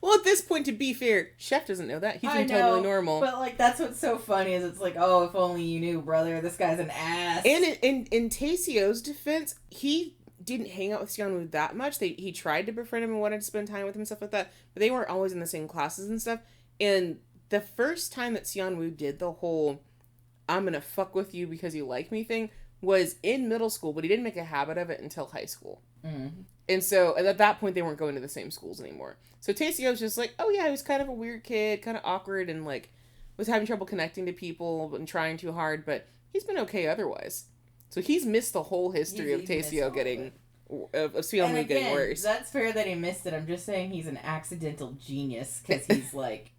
Well, at this point, to be fair, Chef doesn't know that. He's been totally normal. But, like, that's what's so funny is it's like, oh, if only you knew, brother, this guy's an ass. And in Tae-Seo's defense, he didn't hang out with Seonwoo that much. He tried to befriend him and wanted to spend time with him and stuff like that, but they weren't always in the same classes and stuff. And the first time that Seonwoo did the whole I'm gonna fuck with you because you like me thing was in middle school, but he didn't make a habit of it until high school. Mm-hmm. And so at that point they weren't going to the same schools anymore. So Tae-Seo was just like, oh yeah, he was kind of a weird kid, kind of awkward, and like was having trouble connecting to people and trying too hard, but he's been okay otherwise. So he's missed the whole history of Tae-Seo getting Seonwoo getting worse. That's fair that he missed it. I'm just saying he's an accidental genius because he's like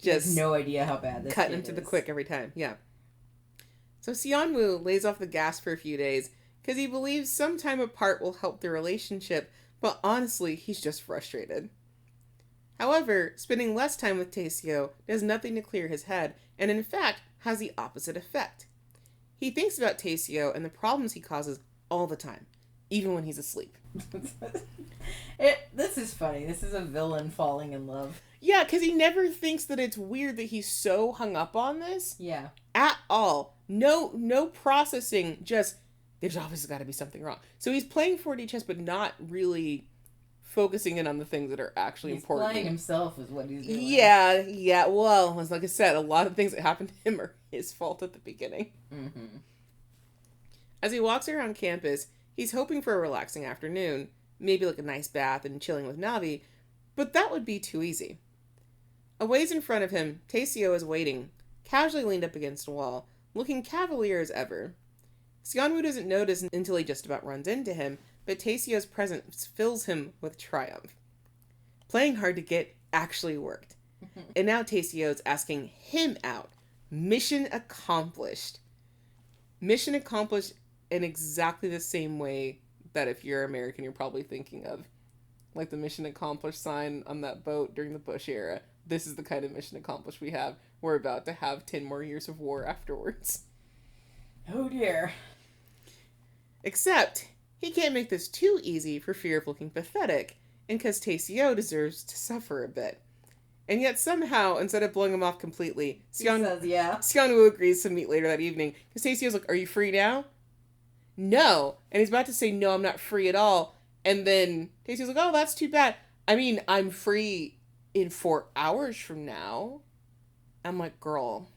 just has no idea how bad this cutting him to the quick every time. Yeah. So Seonwoo lays off the gas for a few days because he believes some time apart will help their relationship, but honestly, he's just frustrated. However, spending less time with Tae-Seo does nothing to clear his head, and in fact, has the opposite effect. He thinks about Tae-Seo and the problems he causes all the time, even when he's asleep. This is funny. This is a villain falling in love. Yeah, because he never thinks that it's weird that he's so hung up on this. Yeah. At all. No processing, just, there's obviously got to be something wrong. So he's playing 4D chess, but not really focusing in on the things that are actually important. He's playing himself is what he's doing. Yeah. Well, as like I said, a lot of things that happened to him are his fault at the beginning. Mm-hmm. As he walks around campus, he's hoping for a relaxing afternoon, maybe like a nice bath and chilling with Navi, but that would be too easy. A ways in front of him, Tae-Seo is waiting, casually leaned up against a wall, looking cavalier as ever. Seonwoo doesn't notice until he just about runs into him, but Tae-Seo's presence fills him with triumph. Playing hard to get actually worked. And now Tae-Seo's asking him out. Mission accomplished. Mission accomplished in exactly the same way that if you're American, you're probably thinking of. Like the mission accomplished sign on that boat during the Bush era. This is the kind of mission accomplished we have. We're about to have 10 more years of war afterwards. Oh dear. Except, he can't make this too easy for fear of looking pathetic, and because Tae-Seo deserves to suffer a bit. And yet somehow, instead of blowing him off completely, Seonwoo agrees to meet later that evening, because Tae-Seo's like, are you free now? No. And he's about to say, no, I'm not free at all. And then Tae-Seo's like, oh, that's too bad. I mean, I'm free in 4 hours from now. I'm like, girl,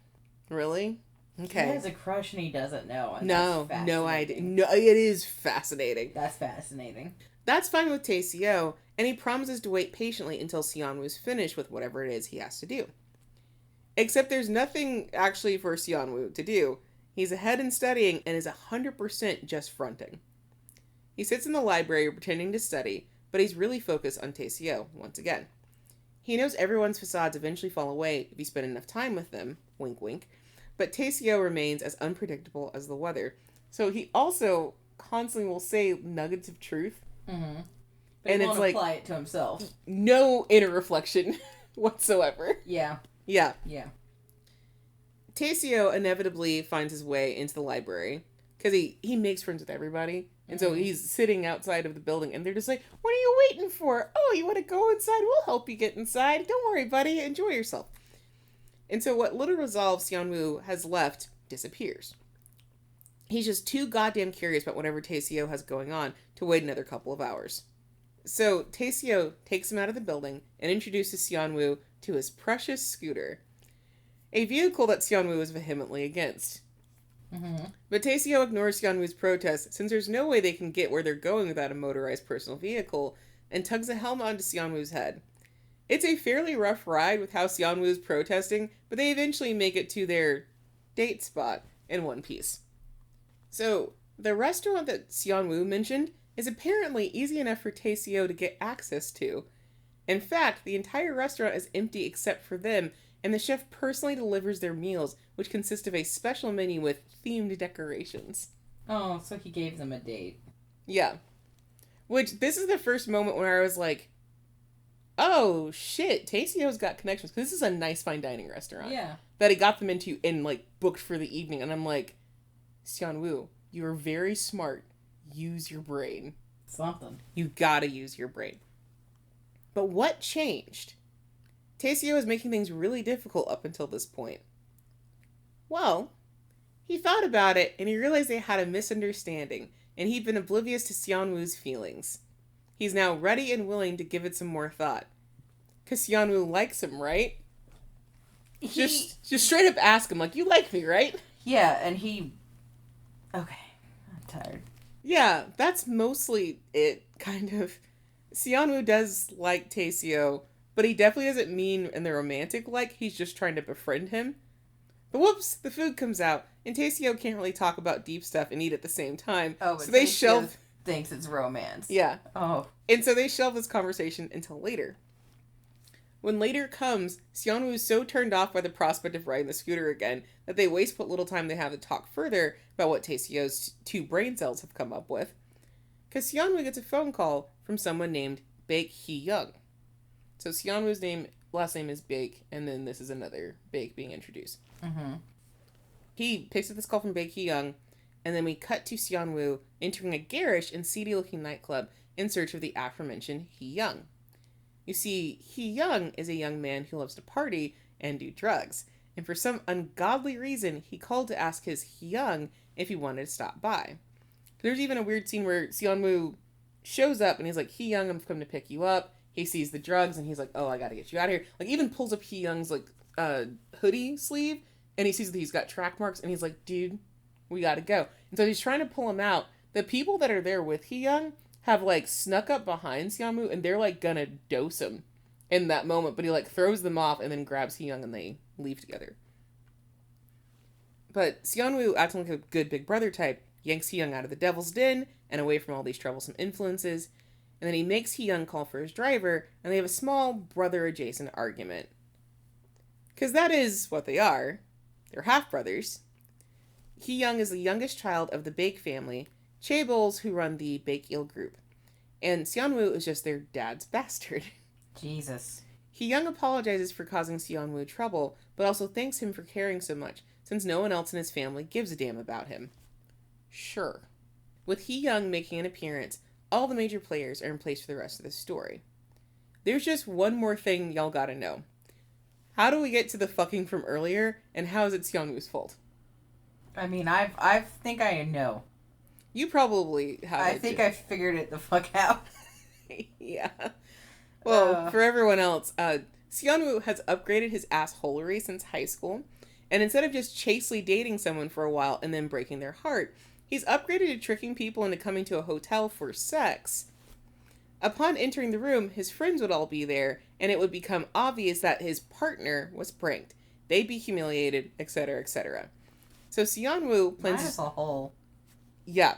really? Okay. He has a crush and he doesn't know. And no idea. No, it is fascinating. That's fascinating. That's fine with Tae-Seo, and he promises to wait patiently until Seonwoo's finished with whatever it is he has to do. Except there's nothing actually for Seonwoo to do. He's ahead in studying and is 100% just fronting. He sits in the library pretending to study, but he's really focused on Tae-Seo once again. He knows everyone's facades eventually fall away if you spend enough time with them, wink wink, but Tae-Seo remains as unpredictable as the weather. So he also constantly will say nuggets of truth. Mm-hmm. But and he won't apply it to himself. No inner reflection whatsoever. Yeah. Tae-Seo inevitably finds his way into the library because he makes friends with everybody. And so he's sitting outside of the building and they're just like, what are you waiting for? Oh, you want to go inside? We'll help you get inside. Don't worry, buddy. Enjoy yourself. And so what little resolve Seonwoo has left disappears. He's just too goddamn curious about whatever Tae-Seo has going on to wait another couple of hours. So Tae-Seo takes him out of the building and introduces Seonwoo to his precious scooter. A vehicle that Seonwoo is vehemently against. But Tae-Seo ignores Seonwoo's protest since there's no way they can get where they're going without a motorized personal vehicle, and tugs a helmet onto Seonwoo's head. It's a fairly rough ride with how Seonwoo is protesting, but they eventually make it to their date spot in one piece. So, the restaurant that Seonwoo mentioned is apparently easy enough for Tae-Seo to get access to. In fact, the entire restaurant is empty except for them, and the chef personally delivers their meals, which consist of a special menu with themed decorations. Oh, so he gave them a date. Yeah. Which, this is the first moment where I was like, oh, shit, Tae-Seo's got connections. Because this is a nice fine dining restaurant. Yeah. That he got them into and, like, booked for the evening. And I'm like, Seonwoo, you are very smart. Use your brain. Something. You gotta use your brain. But what changed? Tae-Seo was making things really difficult up until this point. Well, he thought about it and he realized they had a misunderstanding and he'd been oblivious to Seonwoo's feelings. He's now ready and willing to give it some more thought. Because Seonwoo likes him, right? Just straight up ask him, like, you like me, right? Yeah, and he... Okay, I'm tired. Yeah, that's mostly it, kind of. Seonwoo does like Tae-Seo, but he definitely doesn't mean in the romantic like, he's just trying to befriend him. But whoops, the food comes out, and Tae-Seo can't really talk about deep stuff and eat at the same time. Oh, but so they shelve... thinks it's romance. Yeah. Oh. And so they shelve this conversation until later. When later comes, Seonwoo is so turned off by the prospect of riding the scooter again that they waste what little time they have to talk further about what Tae-Seo's two brain cells have come up with. Because Seonwoo gets a phone call from someone named Baek Seonwoo. So Seonwoo's last name is Baek, and then this is another Baek being introduced. Mm-hmm. He picks up this call from Baek Seonwoo, and then we cut to Seonwoo entering a garish and seedy-looking nightclub in search of the aforementioned Hee-young. You see, Hee-young is a young man who loves to party and do drugs, and for some ungodly reason, he called to ask his Hee-young if he wanted to stop by. There's even a weird scene where Seonwoo shows up and he's like, Hee-young, I'm coming to pick you up. He sees the drugs and he's like, oh, I gotta get you out of here. Like, even pulls up Hee-young's, like, hoodie sleeve, and he sees that he's got track marks, and he's like, dude, we gotta go. And so he's trying to pull him out. The people that are there with Hee-young have, like, snuck up behind Seonwoo, and they're, like, gonna dose him in that moment. But he, like, throws them off and then grabs Hee-young, and they leave together. But Seonwoo, acting like a good big brother type, yanks Hee-young out of the devil's den and away from all these troublesome influences. And then he makes Hee-young call for his driver, and they have a small brother-adjacent argument. Because that is what they are. They're half-brothers. Hee-young is the youngest child of the Baek family, chaebols who run the Baek-il group. And Seonwoo is just their dad's bastard. Jesus. Hee-young apologizes for causing Seonwoo trouble, but also thanks him for caring so much, since no one else in his family gives a damn about him. Sure. With Hee-young making an appearance, all the major players are in place for the rest of the story. There's just one more thing y'all gotta know. How do we get to the fucking from earlier, and how is it Seonwoo's fault? I mean, I think I know. You probably have. I think I figured it the fuck out. Yeah. Well, for everyone else, Seonwoo has upgraded his assholery since high school, and instead of just chastely dating someone for a while and then breaking their heart, he's upgraded to tricking people into coming to a hotel for sex. Upon entering the room, his friends would all be there, and it would become obvious that his partner was pranked. They'd be humiliated, etc., etc. So Seonwoo plans... Minus a hole. Yeah.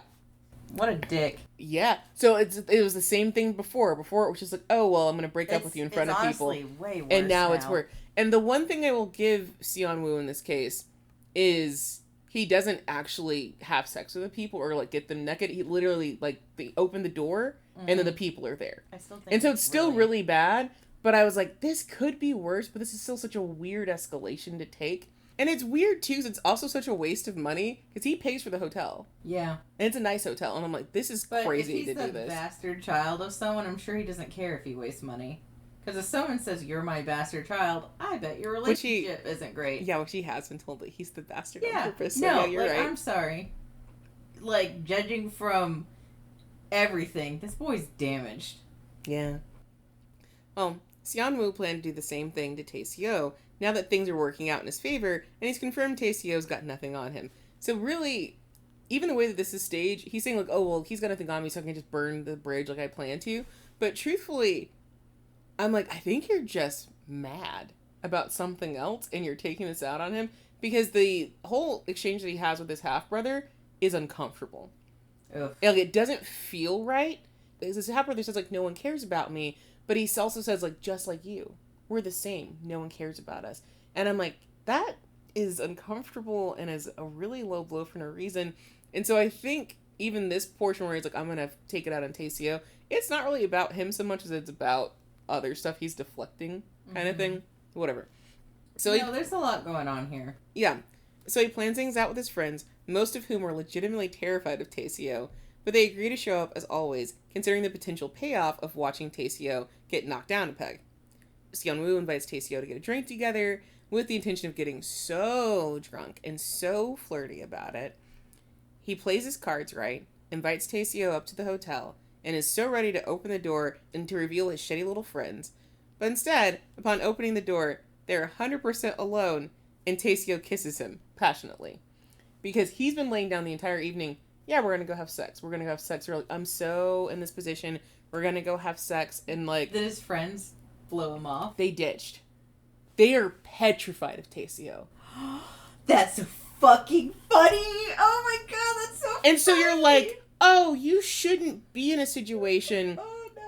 What a dick. Yeah. So it was the same thing before. Before it was just like, oh, well, I'm going to break up with you in front of people. It's honestly way worse and now it's worse. And the one thing I will give Seonwoo in this case is he doesn't actually have sex with the people or, like, get them naked. He literally, like, they open the door, and then the people are there. I still think and so it's still really bad, but I was like, this could be worse, but this is still such a weird escalation to take. And it's weird, too, because it's also such a waste of money, because he pays for the hotel. Yeah. And it's a nice hotel, and I'm like, this is crazy to do this. But if he's the bastard child of someone, I'm sure he doesn't care if he wastes money. Because if someone says, you're my bastard child, I bet your relationship isn't great. Yeah, which he has been told that he's the bastard on purpose. So yeah, you're like, right. I'm sorry. Like, judging from everything, this boy's damaged. Yeah. Well, Seonwoo planned to do the same thing to Tae-Seo now that things are working out in his favor, and he's confirmed Tae-Seo's got nothing on him. So really, even the way that this is staged, he's saying like, oh, well, he's going to think on me so I can just burn the bridge like I plan to. But truthfully, I'm like, I think you're just mad about something else and you're taking this out on him because the whole exchange that he has with his half-brother is uncomfortable. Ugh. Like, it doesn't feel right. His half-brother says, like, no one cares about me. But he also says, like, just like you. We're the same. No one cares about us. And I'm like, that is uncomfortable and is a really low blow for no reason. And so I think even this portion where he's like, I'm going to take it out on Tae-Seo, it's not really about him so much as it's about other stuff he's deflecting kind of thing. Whatever. So there's a lot going on here. Yeah. So he plans things out with his friends, most of whom are legitimately terrified of Tae-Seo, but they agree to show up as always, considering the potential payoff of watching Tae-Seo get knocked down a peg. Seonwoo invites Tae-Seo to get a drink together with the intention of getting so drunk and so flirty about it. He plays his cards right, invites Tae-Seo up to the hotel, and is so ready to open the door and to reveal his shitty little friends. But instead, upon opening the door, they're 100% alone, and Tae-Seo kisses him passionately. Because he's been laying down the entire evening, yeah, we're going to go have sex. We're going to go have sex. We're like, I'm so in this position. We're going to go have sex. And like... Did his friends blow him off? They ditched. They are petrified of Tae-Seo. That's fucking funny. Oh my god, that's so funny. And so you're like, oh, you shouldn't be in a situation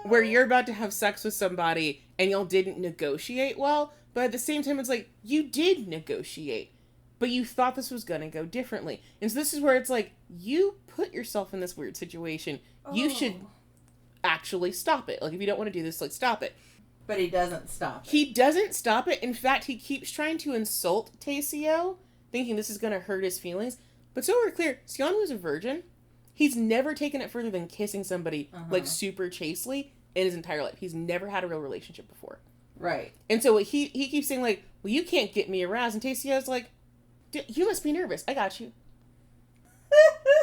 where you're about to have sex with somebody and y'all didn't negotiate well. But at the same time, it's like, you did negotiate. But you thought this was going to go differently. And so this is where it's like, you put yourself in this weird situation. You should actually stop it. Like, if you don't want to do this, like, stop it. But he doesn't stop it. He doesn't stop it. In fact, he keeps trying to insult Tae-Seo, thinking this is going to hurt his feelings. But so we're clear, Seonwoo's a virgin. He's never taken it further than kissing somebody, like, super chastely in his entire life. He's never had a real relationship before. Right. And so he keeps saying, like, well, you can't get me aroused. And Tae-Seo's like, you must be nervous. I got you.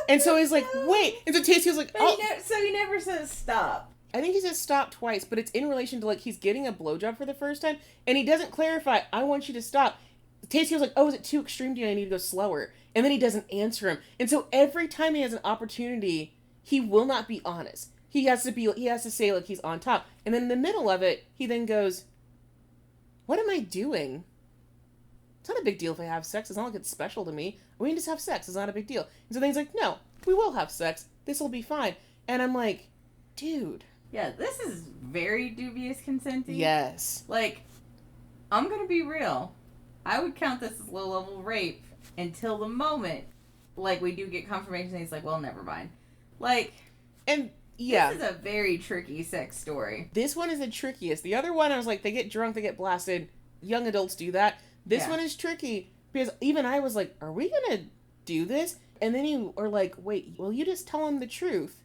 And so he's like, wait. And so Tae-Seo's like, oh. So he never says stop. I think he says stop twice, but it's in relation to, like, he's getting a blowjob for the first time, and he doesn't clarify, I want you to stop. Tae-Seo's like, oh, is it too extreme? Do I need to go slower? And then he doesn't answer him. And so every time he has an opportunity, he will not be honest. He has to say, like, he's on top. And then in the middle of it, he then goes, what am I doing? It's not a big deal if I have sex. It's not like it's special to me. We can just have sex. It's not a big deal. And so then he's like, no, we will have sex. This will be fine. And I'm like, dude. Yeah, this is very dubious consenting. Yes. Like, I'm going to be real. I would count this as low-level rape until the moment, like, we do get confirmation and he's like, well, never mind. Like, and yeah. This is a very tricky sex story. This one is the trickiest. The other one, I was like, they get drunk, they get blasted. Young adults do that. This one is tricky because even I was like, are we going to do this? And then you are like, wait, will you just tell him the truth?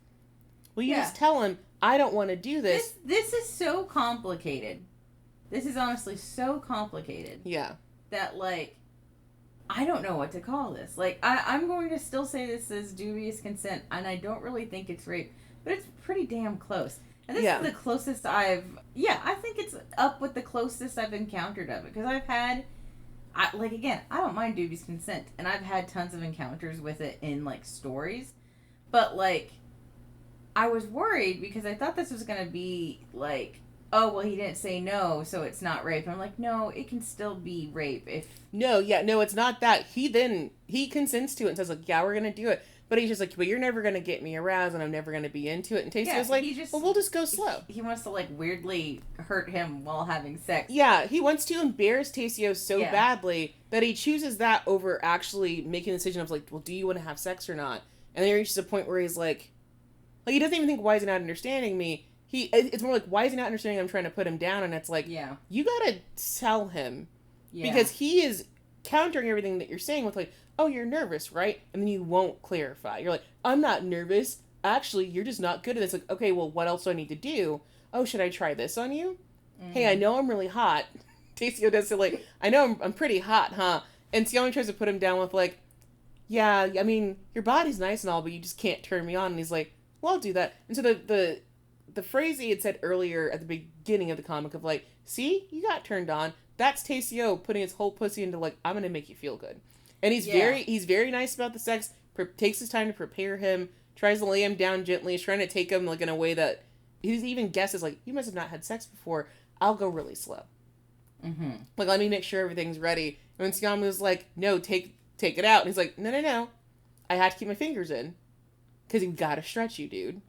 Will you just tell him, I don't want to do this? This is so complicated. This is honestly so complicated. Yeah. That, like, I don't know what to call this. Like, I'm going to still say this is dubious consent, and I don't really think it's rape, but it's pretty damn close. And this is the closest I think it's up with the closest I've encountered of it. Because I've had, I don't mind dubious consent, and I've had tons of encounters with it in, like, stories. But, like, I was worried because I thought this was going to be, like, oh, well, he didn't say no, so it's not rape. And I'm like, no, it can still be rape if... No, it's not that. He consents to it and says, like, yeah, we're going to do it. But he's just like, but you're never going to get me aroused and I'm never going to be into it. And Tae-Seo's like, well, we'll just go slow. He wants to, like, weirdly hurt him while having sex. Yeah, he wants to embarrass Tae-Seo so badly that he chooses that over actually making the decision of, like, well, do you want to have sex or not? And then he reaches a point where he's like, he doesn't even think, why is he not understanding me? It's more like, why is he not understanding I'm trying to put him down? And it's like, you gotta tell him. Yeah. Because he is countering everything that you're saying with, like, oh, you're nervous, right? And then you won't clarify. You're like, I'm not nervous. Actually, you're just not good at this. Like, okay, well, what else do I need to do? Oh, should I try this on you? Hey, I know I'm really hot. Tae-Seo does say, like, I know I'm pretty hot, huh? And Seonwoo tries to put him down with, like, yeah, I mean, your body's nice and all, but you just can't turn me on. And he's like, well, I'll do that. And so the phrase he had said earlier at the beginning of the comic of, like, see, you got turned on. That's Tae-Seo putting his whole pussy into, like, I'm going to make you feel good. And he's very nice about the sex, takes his time to prepare him, tries to lay him down gently, is trying to take him, like, in a way that he even guesses, like, you must have not had sex before. I'll go really slow. Mm-hmm. Like, let me make sure everything's ready. And when Ssaewoo's like, no, take it out. And he's like, no. I have to keep my fingers in. Because you gotta stretch you, dude.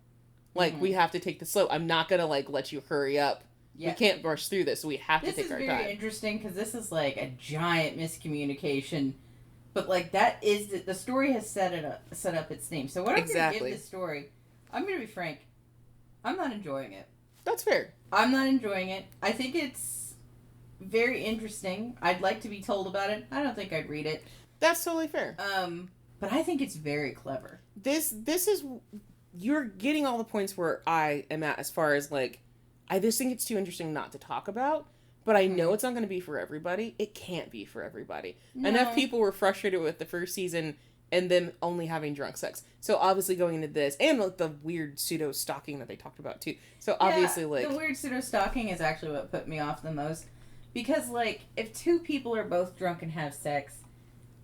Like, we have to take this slow. I'm not gonna, like, let you hurry up. Yeah. We can't rush through this, so we have to take our time. This is very interesting, because this is, like, a giant miscommunication. But, like, that is... The story has set up its name. So what I'm going to give this story... I'm going to be frank. I'm not enjoying it. That's fair. I'm not enjoying it. I think it's very interesting. I'd like to be told about it. I don't think I'd read it. That's totally fair. But I think it's very clever. This is... You're getting all the points where I am at as far as, like... I just think it's too interesting not to talk about, but I know it's not going to be for everybody. It can't be for everybody. No. Enough people were frustrated with the first season and them only having drunk sex. So obviously going into this, and like the weird pseudo-stalking that they talked about too. So obviously, like... the weird pseudo-stalking is actually what put me off the most. Because, like, if two people are both drunk and have sex,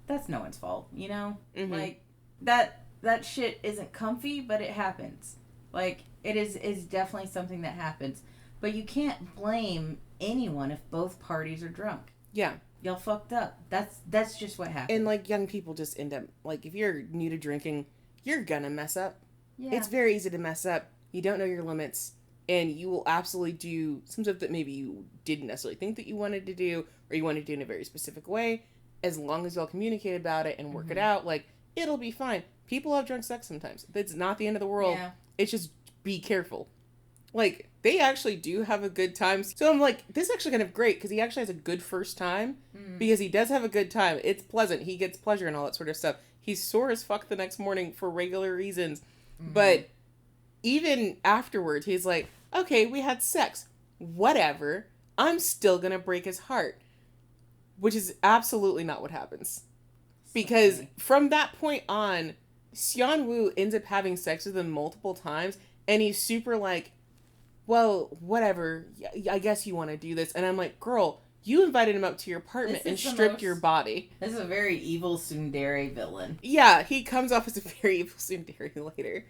that's no one's fault, you know? Mm-hmm. Like, that shit isn't comfy, but it happens. Like, it is definitely something that happens. But you can't blame anyone if both parties are drunk. Yeah. Y'all fucked up. That's just what happens. And, like, young people just end up... Like, if you're new to drinking, you're gonna mess up. Yeah. It's very easy to mess up. You don't know your limits. And you will absolutely do some stuff that maybe you didn't necessarily think that you wanted to do, or you wanted to do in a very specific way. As long as y'all communicate about it and work it out, like, it'll be fine. People have drunk sex sometimes. It's not the end of the world. Yeah. It's just be careful. Like, they actually do have a good time. So I'm like, this is actually kind of great, because he actually has a good first time. Because he does have a good time. It's pleasant. He gets pleasure and all that sort of stuff. He's sore as fuck the next morning for regular reasons. But even afterwards, he's like, okay, we had sex. Whatever. I'm still going to break his heart. Which is absolutely not what happens. Because from that point on, Seonwoo ends up having sex with him multiple times. And he's super like... well, whatever, I guess you want to do this. And I'm like, girl, you invited him up to your apartment and stripped your body. This is a very evil tsundere villain. Yeah, he comes off as a very evil tsundere later.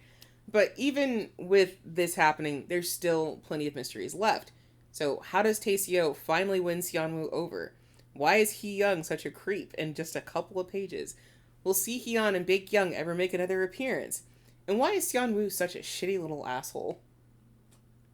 But even with this happening, there's still plenty of mysteries left. So how does Tae-Seo finally win Seonwoo over? Why is Hee-young such a creep in just a couple of pages? Will Hee-yeon and Baek Young ever make another appearance? And why is Seonwoo such a shitty little asshole?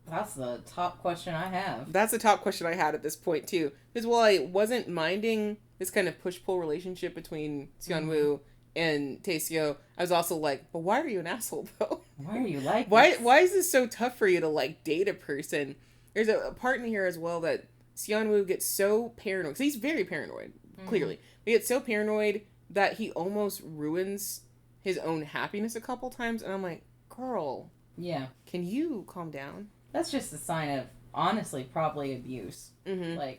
That's the top question I have. That's the top question I had at this point, too. Because while I wasn't minding this kind of push-pull relationship between Seonwoo and Tae-Seo, I was also like, well, why are you an asshole, though? Why are you like this? Why is this so tough for you to, like, date a person? There's a part in here as well that Seonwoo gets so paranoid. Because he's very paranoid, clearly. He gets so paranoid that he almost ruins his own happiness a couple times. And I'm like, girl. Yeah. Can you calm down? That's just a sign of, honestly, probably abuse. I'm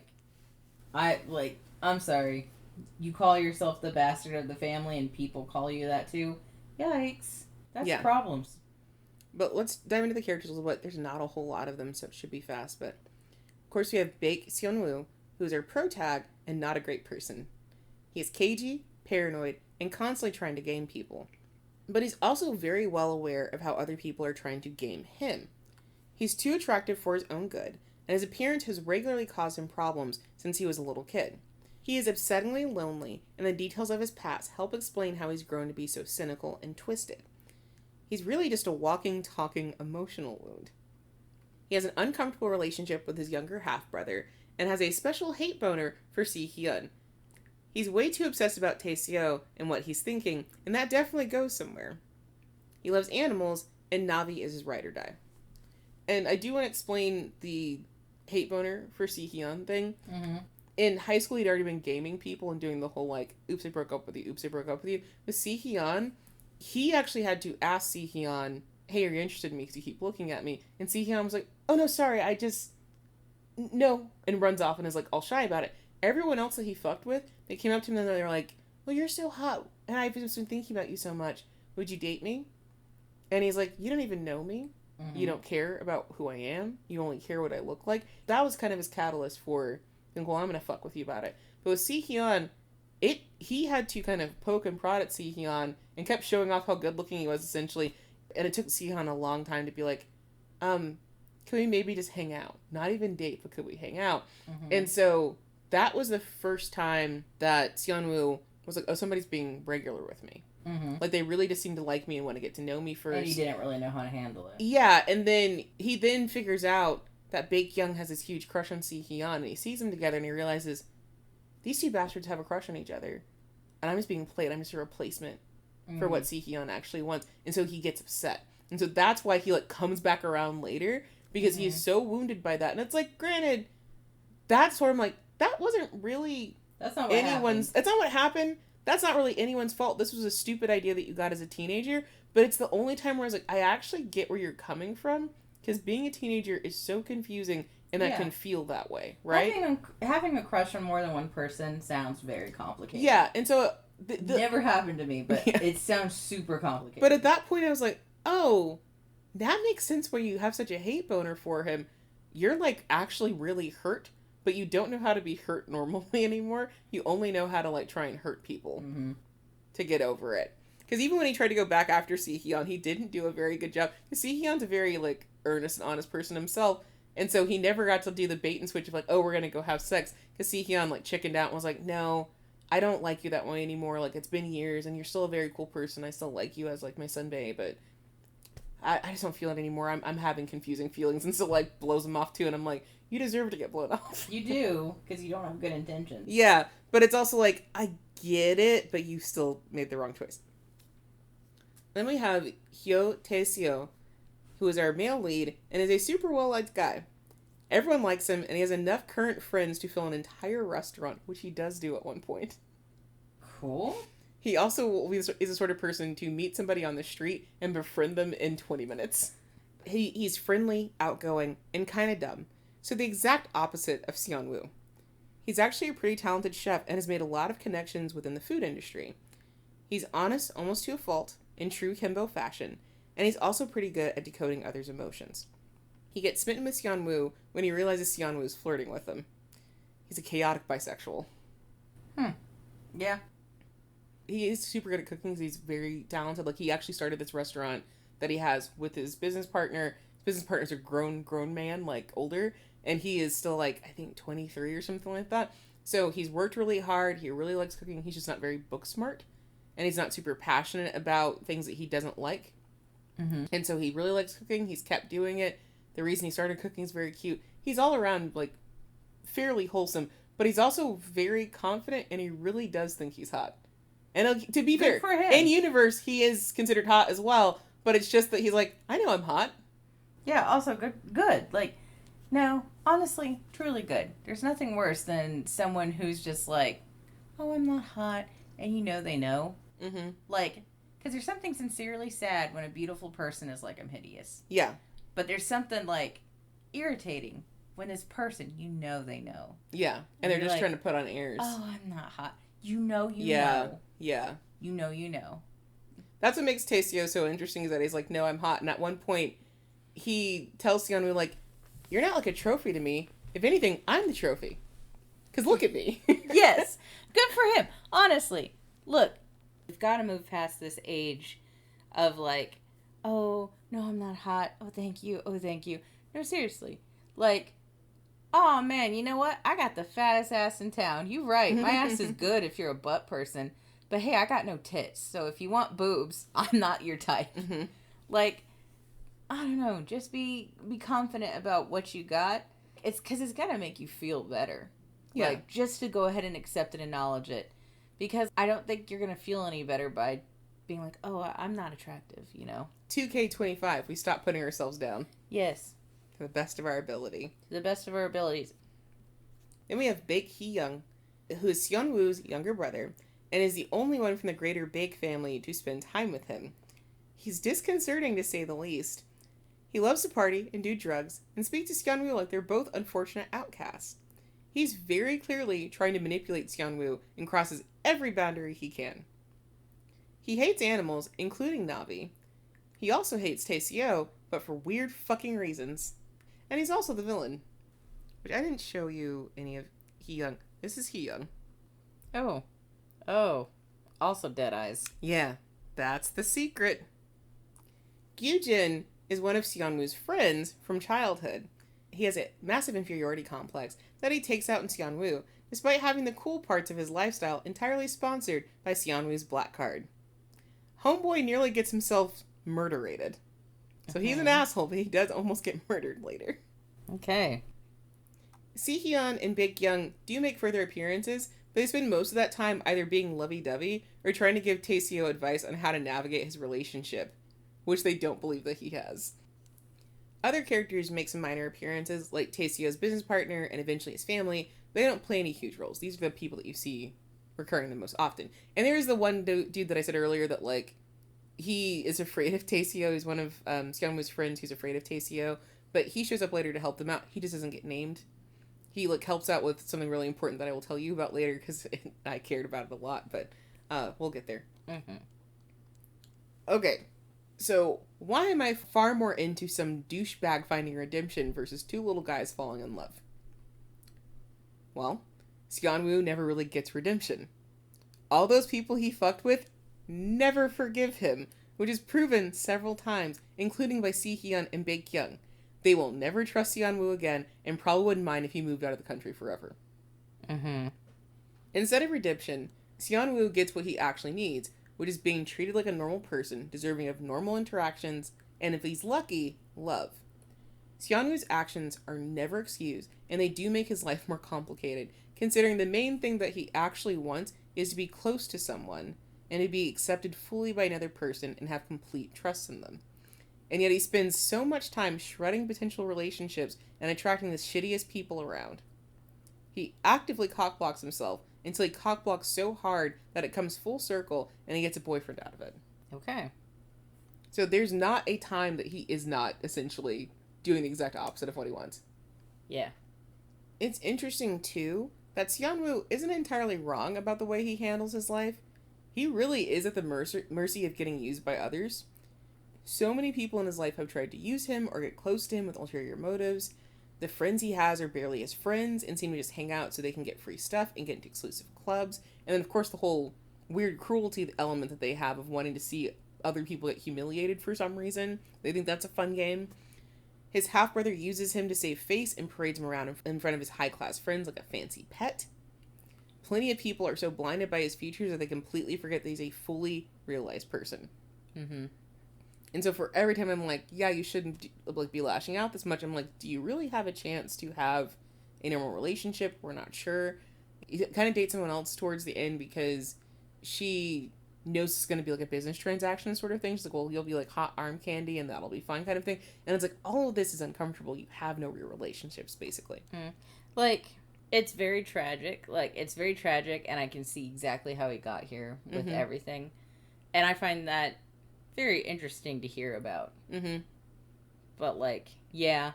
sorry. You call yourself the bastard of the family and people call you that too? Yikes. That's problems. But let's dive into the characters a little bit. There's not a whole lot of them, so it should be fast. But, of course, we have Baek Seonwoo, who's our protag and not a great person. He is cagey, paranoid, and constantly trying to game people. But he's also very well aware of how other people are trying to game him. He's too attractive for his own good, and his appearance has regularly caused him problems since he was a little kid. He is upsettingly lonely, and the details of his past help explain how he's grown to be so cynical and twisted. He's really just a walking, talking, emotional wound. He has an uncomfortable relationship with his younger half-brother, and has a special hate boner for Hee-yeon. He's way too obsessed about Tae-Seo and what he's thinking, and that definitely goes somewhere. He loves animals, and Navi is his ride or die. And I do want to explain the hate boner for Hee-yeon thing. In high school, he'd already been gaming people and doing the whole, like, oops, I broke up with you, oops, I broke up with you. With Hee-yeon, he actually had to ask Hee-yeon, hey, are you interested in me because you keep looking at me? And Hee-yeon was like, oh, no, sorry, no. And runs off and is, like, all shy about it. Everyone else that he fucked with, they came up to him and they were like, well, you're so hot, and I've just been thinking about you so much. Would you date me? And he's like, you don't even know me. You don't care about who I am. You only care what I look like. That was kind of his catalyst for, well, I'm going to fuck with you about it. But with Hee-yeon, it he had to kind of poke and prod at Sihyeon and kept showing off how good looking he was, essentially. And it took Sihyeon a long time to be like, can we maybe just hang out? Not even date, but could we hang out? Mm-hmm. And so that was the first time that Seonwoo was like, oh, somebody's being regular with me. Mm-hmm. Like, they really just seemed to like me and want to get to know me first. And he didn't really know how to handle it. Yeah, and then he figures out that Baek Young has this huge crush on Sihyeon, and he sees them together, and he realizes, these two bastards have a crush on each other, and I'm just being played. I'm just a replacement for what Sihyeon actually wants. And so he gets upset. And so that's why he, like, comes back around later, because he's so wounded by that. And it's like, granted, that's sort of like, that wasn't really that's not what anyone's... That's not what happened. That's not really anyone's fault. This was a stupid idea that you got as a teenager, but it's the only time where I was like, I actually get where you're coming from, because being a teenager is so confusing, and that can feel that way, right? Having a crush on more than one person sounds very complicated. Yeah, and so... Never happened to me, but it sounds super complicated. But at that point, I was like, oh, that makes sense why you have such a hate boner for him. You're, like, actually really hurt, but you don't know how to be hurt normally anymore. You only know how to, like, try and hurt people to get over it. Because even when he tried to go back after Sihyeon, he didn't do a very good job. Because Sihyeon's a very, like, earnest and honest person himself. And so he never got to do the bait and switch of, like, oh, we're going to go have sex. Because Sihyeon, like, chickened out and was like, no, I don't like you that way anymore. Like, it's been years, and you're still a very cool person. I still like you as, like, my sunbae, but I just don't feel it anymore. I'm having confusing feelings. And so, like, blows him off, too. And I'm like, you deserve to get blown off. You do, because you don't have good intentions. Yeah, but it's also like, I get it, but you still made the wrong choice. Then we have Heo Tae-Seo, who is our male lead, and is a super well-liked guy. Everyone likes him, and he has enough current friends to fill an entire restaurant, which he does do at one point. Cool. He also is the sort of person to meet somebody on the street and befriend them in 20 minutes. He's friendly, outgoing, and kind of dumb. So the exact opposite of Seonwoo. He's actually a pretty talented chef and has made a lot of connections within the food industry. He's honest almost to a fault, in true Kimbo fashion, and he's also pretty good at decoding others' emotions. He gets smitten with Seonwoo when he realizes Seonwoo is flirting with him. He's a chaotic bisexual. Yeah. He is super good at cooking because he's very talented. Like, he actually started this restaurant that he has with his business partner. His business partner's a grown man, like, older, and he is still, like, I think 23 or something like that. So he's worked really hard. He really likes cooking. He's just not very book smart, and he's not super passionate about things that he doesn't like. And so he really likes cooking. He's kept doing it. The reason he started cooking is very cute. He's all around, like, fairly wholesome, but he's also very confident, and he really does think he's hot. And to be fair, in universe, he is considered hot as well, but it's just that he's like, I know I'm hot. Yeah, also good. Like, no, honestly, truly good. There's nothing worse than someone who's just like, oh, I'm not hot, and you know they know. Like, because there's something sincerely sad when a beautiful person is like, I'm hideous. Yeah. But there's something, like, irritating when this person, you know they know. Yeah, and they're just like, trying to put on airs. Oh, I'm not hot. You know you know. Yeah. You know you know. That's what makes Tae-Seo so interesting, is that he's like, no, I'm hot. And at one point, he tells Seonwoo, like, you're not like a trophy to me. If anything, I'm the trophy. Because look at me. Yes. Good for him. Honestly. Look, we've got to move past this age of, like, oh, no, I'm not hot. Oh, thank you. Oh, thank you. No, seriously. Like, oh, man, you know what? I got the fattest ass in town. You right. My ass is good if you're a butt person. But, hey, I got no tits. So if you want boobs, I'm not your type. Like, I don't know. Just be confident about what you got. It's because it's got to make you feel better. Yeah. Like, just to go ahead and accept and acknowledge it. Because I don't think you're going to feel any better by being like, oh, I'm not attractive, you know? 2K25. We stop putting ourselves down. Yes. To the best of our ability. To the best of our abilities. Then we have Baek Hee-young, who is Seonwoo's younger brother, and is the only one from the greater Baek family to spend time with him. He's disconcerting, to say the least. He loves to party and do drugs, and speak to Seonwoo like they're both unfortunate outcasts. He's very clearly trying to manipulate Seonwoo and crosses every boundary he can. He hates animals, including Navi. He also hates Tae-Seo, but for weird fucking reasons. And he's also the villain. Which I didn't show you any of Hee-young. This is Hee-young. Oh. Oh, also dead eyes. Yeah, that's the secret. Gyujin is one of Seonwoo's friends from childhood. He has a massive inferiority complex that he takes out in Seonwoo, despite having the cool parts of his lifestyle entirely sponsored by Seonwoo's black card. Homeboy nearly gets himself murderated. So he's an asshole, but he does almost get murdered later. Okay. Sihyun and Baekhyun do make further appearances, but they spend most of that time either being lovey-dovey or trying to give Tae-Seo advice on how to navigate his relationship, which they don't believe that he has. Other characters make some minor appearances, like Tae-Seo's business partner and eventually his family, but they don't play any huge roles. These are the people that you see recurring the most often. And there's the one dude that I said earlier that, like, he is afraid of Tae-Seo. He's one of Seonwoo's friends who's afraid of Tae-Seo, but he shows up later to help them out. He just doesn't get named. He, like, helps out with something really important that I will tell you about later because I cared about it a lot, but we'll get there. Mm-hmm. Okay, so why am I far more into some douchebag finding redemption versus two little guys falling in love? Well, Seonwoo never really gets redemption. All those people he fucked with never forgive him, which is proven several times, including by Sihyun and Baekhyun. They will never trust Seonwoo again, and probably wouldn't mind if he moved out of the country forever. Mm-hmm. Instead of redemption, Seonwoo gets what he actually needs, which is being treated like a normal person, deserving of normal interactions, and if he's lucky, love. Seonwoo's actions are never excused, and they do make his life more complicated, considering the main thing that he actually wants is to be close to someone, and to be accepted fully by another person and have complete trust in them. And yet he spends so much time shredding potential relationships and attracting the shittiest people around. He actively cockblocks himself until he cockblocks so hard that it comes full circle and he gets a boyfriend out of it. Okay. So there's not a time that he is not essentially doing the exact opposite of what he wants. Yeah. It's interesting, too, that Seonwoo isn't entirely wrong about the way he handles his life. He really is at the mercy of getting used by others. So many people in his life have tried to use him or get close to him with ulterior motives. The friends he has are barely his friends and seem to just hang out so they can get free stuff and get into exclusive clubs. And then, of course, the whole weird cruelty element that they have of wanting to see other people get humiliated for some reason. They think that's a fun game. His half-brother uses him to save face and parades him around in front of his high-class friends like a fancy pet. Plenty of people are so blinded by his features that they completely forget that he's a fully realized person. Mm-hmm. And so for every time I'm like, yeah, you shouldn't be lashing out this much, I'm like, do you really have a chance to have a normal relationship? We're not sure. He kind of dates someone else towards the end because she knows it's going to be like a business transaction sort of thing. She's like, well, you'll be like hot arm candy and that'll be fine kind of thing. And it's like, all of this is uncomfortable. You have no real relationships, basically. Like, it's very tragic. And I can see exactly how he got here with everything. And I find that very interesting to hear about. Mm-hmm. But, like, yeah.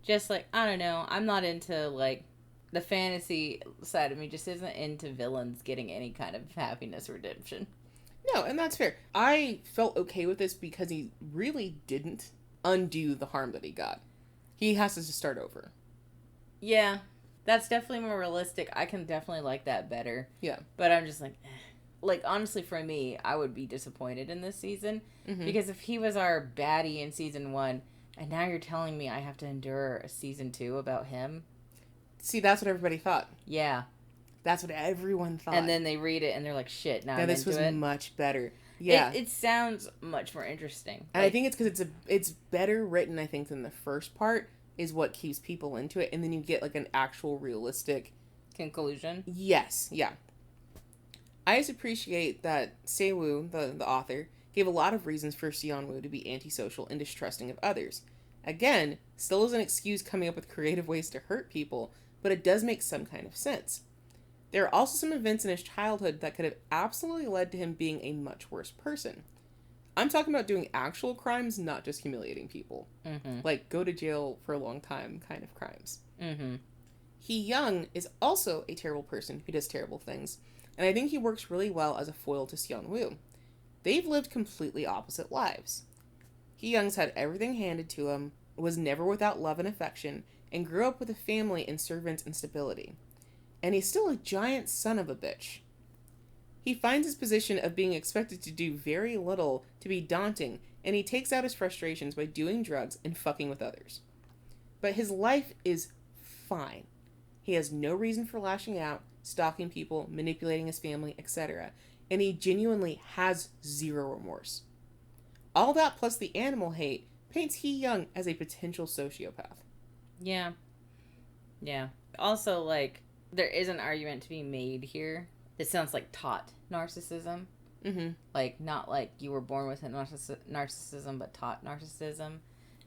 Just, like, I don't know. I'm not into, like, the fantasy side of me just isn't into villains getting any kind of happiness or redemption. No, and that's fair. I felt okay with this because he really didn't undo the harm that he got. He has to just start over. Yeah. That's definitely more realistic. I can definitely like that better. Yeah. But I'm just like, eh. Like, honestly, for me, I would be disappointed in this season. Mm-hmm. Because if he was our baddie in season 1, and now you're telling me I have to endure a season 2 about him. See, that's what everybody thought. Yeah. That's what everyone thought. And then they read it and they're like, shit, now I'm this into was it. much better. Yeah. It sounds much more interesting. And I think it's because it's better written, I think, than the first part is what keeps people into it. And then you get, like, an actual realistic conclusion. Yes. Yeah. I just appreciate that Ssaewoo, the author, gave a lot of reasons for Seonwoo to be antisocial and distrusting of others. Again, still is an excuse coming up with creative ways to hurt people, but it does make some kind of sense. There are also some events in his childhood that could have absolutely led to him being a much worse person. I'm talking about doing actual crimes, not just humiliating people. Mm-hmm. Like, go to jail for a long time kind of crimes. Mm-hmm. Hee Young is also a terrible person who does terrible things, and I think he works really well as a foil to Seonwoo. They've lived completely opposite lives. Hee Young's had everything handed to him, was never without love and affection, and grew up with a family and servants and stability. And he's still a giant son of a bitch. He finds his position of being expected to do very little to be daunting, and he takes out his frustrations by doing drugs and fucking with others. But his life is fine. He has no reason for lashing out, stalking people, manipulating his family, etc. And he genuinely has zero remorse. All that plus the animal hate paints Hee Young as a potential sociopath. Yeah. Yeah. Also, like, there is an argument to be made here. It sounds like taught narcissism. Mm-hmm. Like, not like you were born with a narcissism, but taught narcissism.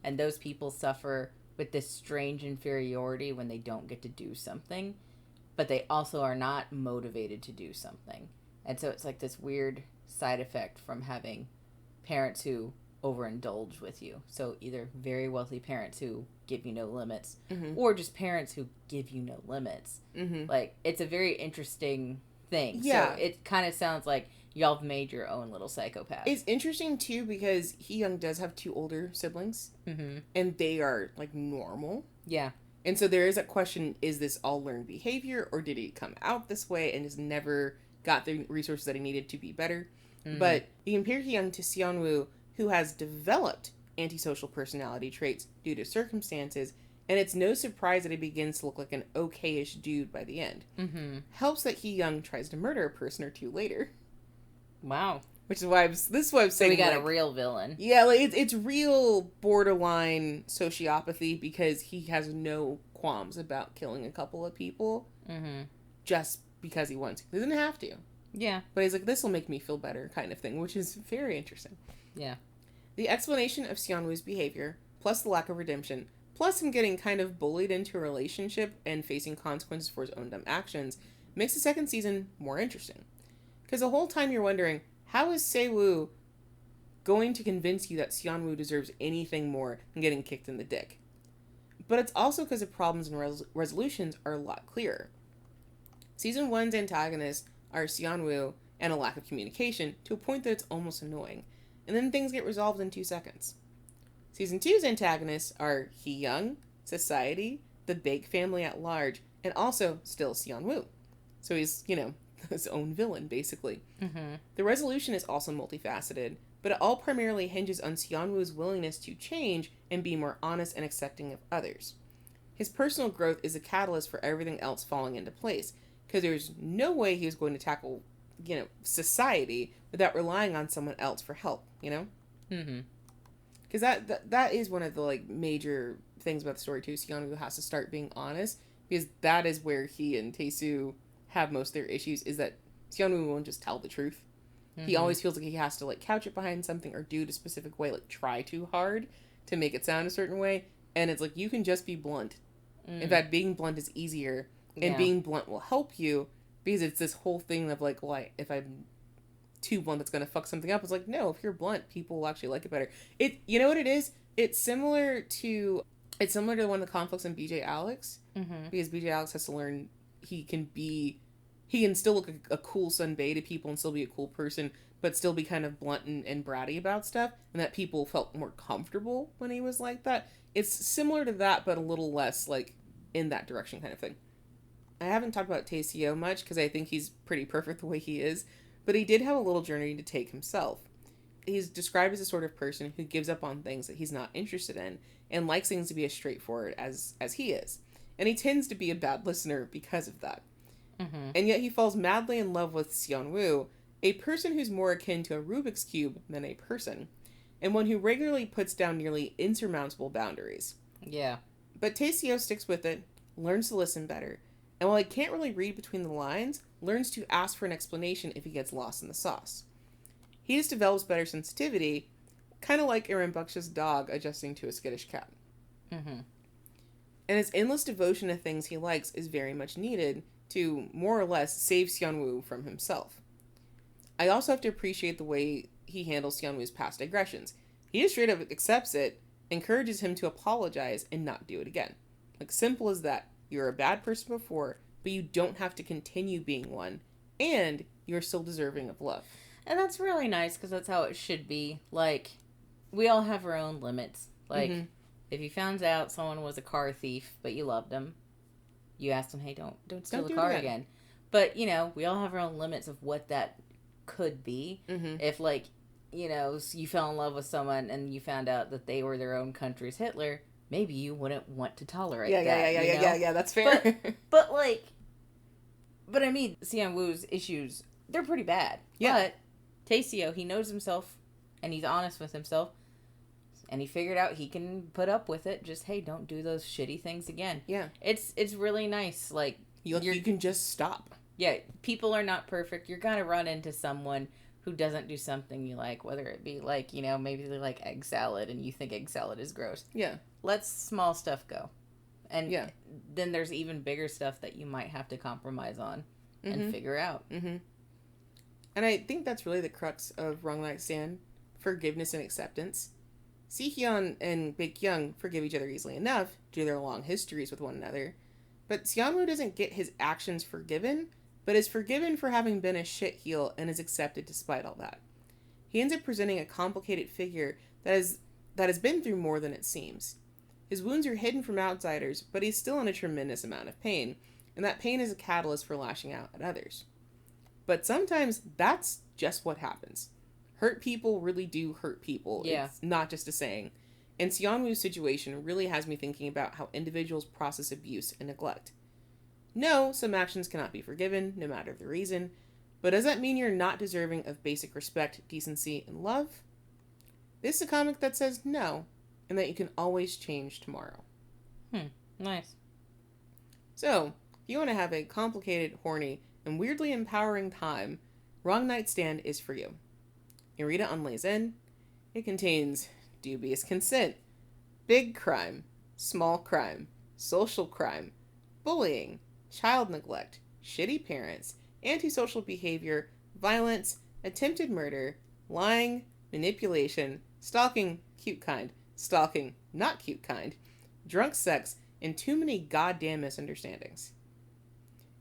And those people suffer with this strange inferiority when they don't get to do something. But they also are not motivated to do something. And so it's like this weird side effect from having parents who overindulge with you. So either very wealthy parents who give you no limits, mm-hmm. or just parents who give you no limits. Mm-hmm. Like, it's a very interesting thing. Yeah. So it kind of sounds like y'all have made your own little psychopath. It's interesting, too, because Hee Young does have 2 older siblings, mm-hmm. and they are, like, normal. Yeah. And so there is that question, is this all learned behavior, or did he come out this way and just never got the resources that he needed to be better? Mm-hmm. But you compare Hee Young to Seonwoo, who has developed antisocial personality traits due to circumstances, and it's no surprise that he begins to look like an okay-ish dude by the end. Mm-hmm. Helps that Hee Young tries to murder a person or 2 later. Wow. Which is why this is why I'm saying, so we got like, a real villain. Yeah, like it's real borderline sociopathy because he has no qualms about killing a couple of people mm-hmm. just because he wants to. He doesn't have to. Yeah. But he's like, this will make me feel better kind of thing, which is very interesting. Yeah. The explanation of Seonwoo's behavior, plus the lack of redemption, plus him getting kind of bullied into a relationship and facing consequences for his own dumb actions, makes the second season more interesting. Because the whole time you're wondering, how is Ssaewoo going to convince you that Seonwoo deserves anything more than getting kicked in the dick? But it's also because the problems and resolutions are a lot clearer. Season 1's antagonists are Seonwoo and a lack of communication to a point that it's almost annoying, and then things get resolved in 2 seconds. Season 2's antagonists are Hee Young, society, the Baek family at large, and also still Seonwoo. So he's, his own villain, basically. Mm-hmm. The resolution is also multifaceted, but it all primarily hinges on Seonwoo's willingness to change and be more honest and accepting of others. His personal growth is a catalyst for everything else falling into place, because there's no way he was going to tackle, society without relying on someone else for help, Mm-hmm. Because that is one of the, major things about the story, too. Seonwoo has to start being honest, because that is where he and Tae-Seo have most of their issues, is that Seonwoo won't just tell the truth. Mm-hmm. He always feels like he has to, couch it behind something or do it a specific way, try too hard to make it sound a certain way. And it's you can just be blunt. In fact, being blunt is easier, and being blunt will help you, because it's this whole thing of, if I'm too blunt, it's going to fuck something up. It's no, if you're blunt, people will actually like it better. You know what it is? It's similar to one of the conflicts in BJ Alex, mm-hmm. because BJ Alex has to learn he can still look a cool sunbae to people and still be a cool person, but still be kind of blunt and bratty about stuff, and that people felt more comfortable when he was like that. It's similar to that, but a little less, in that direction kind of thing. I haven't talked about Tae-Seo much, because I think he's pretty perfect the way he is, but he did have a little journey to take himself. He's described as the sort of person who gives up on things that he's not interested in, and likes things to be as straightforward as he is. And he tends to be a bad listener because of that. Mm-hmm. And yet he falls madly in love with Seonwoo, a person who's more akin to a Rubik's Cube than a person, and one who regularly puts down nearly insurmountable boundaries. Yeah. But Tae-Seo sticks with it, learns to listen better, and while he can't really read between the lines, learns to ask for an explanation if he gets lost in the sauce. He just develops better sensitivity, kind of like a rambunctious dog adjusting to a skittish cat. Mm-hmm. And his endless devotion to things he likes is very much needed to, more or less, save Seonwoo from himself. I also have to appreciate the way he handles Seonwoo's past aggressions. He just straight up accepts it, encourages him to apologize, and not do it again. Simple as that. You're a bad person before, but you don't have to continue being one, and you're still deserving of love. And that's really nice, because that's how it should be. We all have our own limits. Mm-hmm. If you found out someone was a car thief, but you loved them, you asked them, hey, don't steal the car again. But, we all have our own limits of what that could be. Mm-hmm. If, like, you fell in love with someone and you found out that they were their own country's Hitler, maybe you wouldn't want to tolerate that. Yeah, that's fair. But I mean, Seonwoo's issues, they're pretty bad. Yeah. But Tae-Seo, he knows himself, and he's honest with himself, and he figured out he can put up with it. Just, hey, don't do those shitty things again. Yeah. It's really nice. Like, you can just stop. Yeah, people are not perfect. You're going to run into someone who doesn't do something you like, whether it be like, maybe they like egg salad and you think egg salad is gross. Yeah. Let small stuff go. And yeah. Then there's even bigger stuff that you might have to compromise on and figure out. Mm-hmm. And I think that's really the crux of Wrong Night Stand, forgiveness and acceptance. Si-hyun and Baek forgive each other easily enough due to their long histories with one another, but Seonwoo doesn't get his actions forgiven, but is forgiven for having been a shitheel and is accepted despite all that. He ends up presenting a complicated figure that has been through more than it seems. His wounds are hidden from outsiders, but he's still in a tremendous amount of pain, and that pain is a catalyst for lashing out at others. But sometimes that's just what happens. Hurt people really do hurt people. Yeah. It's not just a saying. And Seonwoo's situation really has me thinking about how individuals process abuse and neglect. No, some actions cannot be forgiven, no matter the reason, but does that mean you're not deserving of basic respect, decency, and love? This is a comic that says no, and that you can always change tomorrow. Nice. So, if you want to have a complicated, horny, and weirdly empowering time, Wrong Night Stand is for you. You read it on Lay's End. It contains dubious consent, big crime, small crime, social crime, bullying, child neglect, shitty parents, antisocial behavior, violence, attempted murder, lying, manipulation, stalking, cute kind, stalking, not cute kind, drunk sex, and too many goddamn misunderstandings.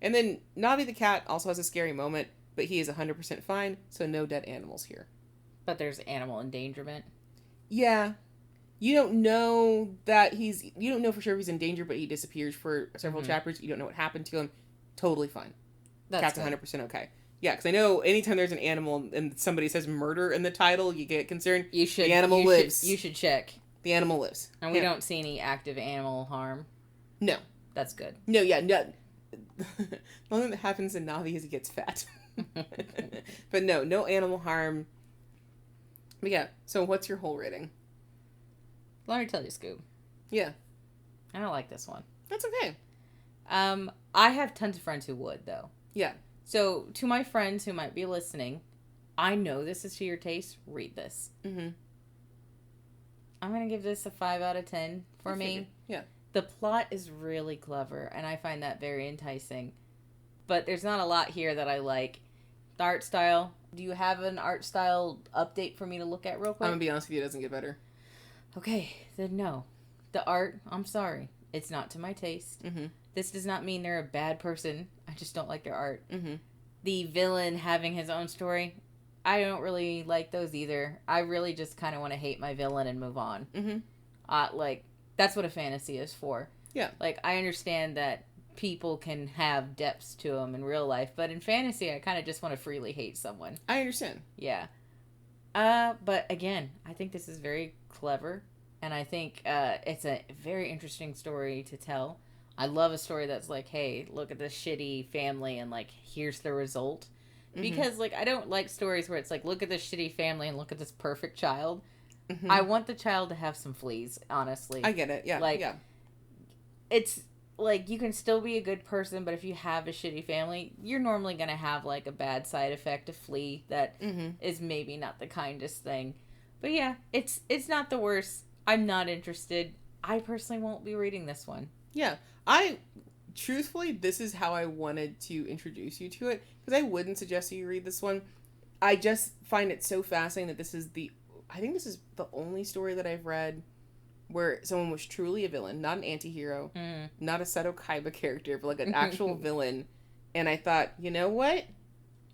And then Navi the cat also has a scary moment, but he is 100% fine, so no dead animals here. But there's animal endangerment. Yeah. You don't know for sure if he's in danger, but he disappears for several chapters. You don't know what happened to him. Totally fine. Cat's good. 100% okay. Yeah, because I know anytime there's an animal and somebody says murder in the title, you get concerned. The animal lives. You should check. The animal lives. And we don't see any active animal harm. No. That's good. No. The only thing that happens in Navi is he gets fat. But no animal harm. But yeah, so what's your whole rating? Let me tell you, Scoob. Yeah. I don't like this one. That's okay. I have tons of friends who would, though. Yeah. So, to my friends who might be listening, I know this is to your taste. Read this. Mm-hmm. I'm going to give this a 5 out of 10 for me. Yeah. The plot is really clever, and I find that very enticing. But there's not a lot here that I like. The art style. Do you have an art style update for me to look at real quick? I'm going to be honest with you, it doesn't get better. Okay, then no. The art, I'm sorry. It's not to my taste. Mm-hmm. This does not mean they're a bad person. I just don't like their art. Mm-hmm. The villain having his own story, I don't really like those either. I really just kind of want to hate my villain and move on. Mm-hmm. That's what a fantasy is for. Yeah. I understand that people can have depths to them in real life, but in fantasy, I kind of just want to freely hate someone. I understand. Yeah. But again, I think this is very clever, and I think it's a very interesting story to tell. I love a story that's like, hey, look at this shitty family, and here's the result. Mm-hmm. Because I don't like stories where it's like, look at this shitty family and look at this perfect child. Mm-hmm. I want the child to have some fleas, honestly. I get it. Yeah. Yeah. It's you can still be a good person, but if you have a shitty family, you're normally going to have a bad side effect, a flea that is maybe not the kindest thing. But yeah, it's not the worst. I'm not interested. I personally won't be reading this one. Yeah. Truthfully, this is how I wanted to introduce you to it, because I wouldn't suggest that you read this one. I just find it so fascinating that I think this is the only story that I've read where someone was truly a villain, not an anti-hero, not a Seto Kaiba character, but an actual villain. And I thought, you know what?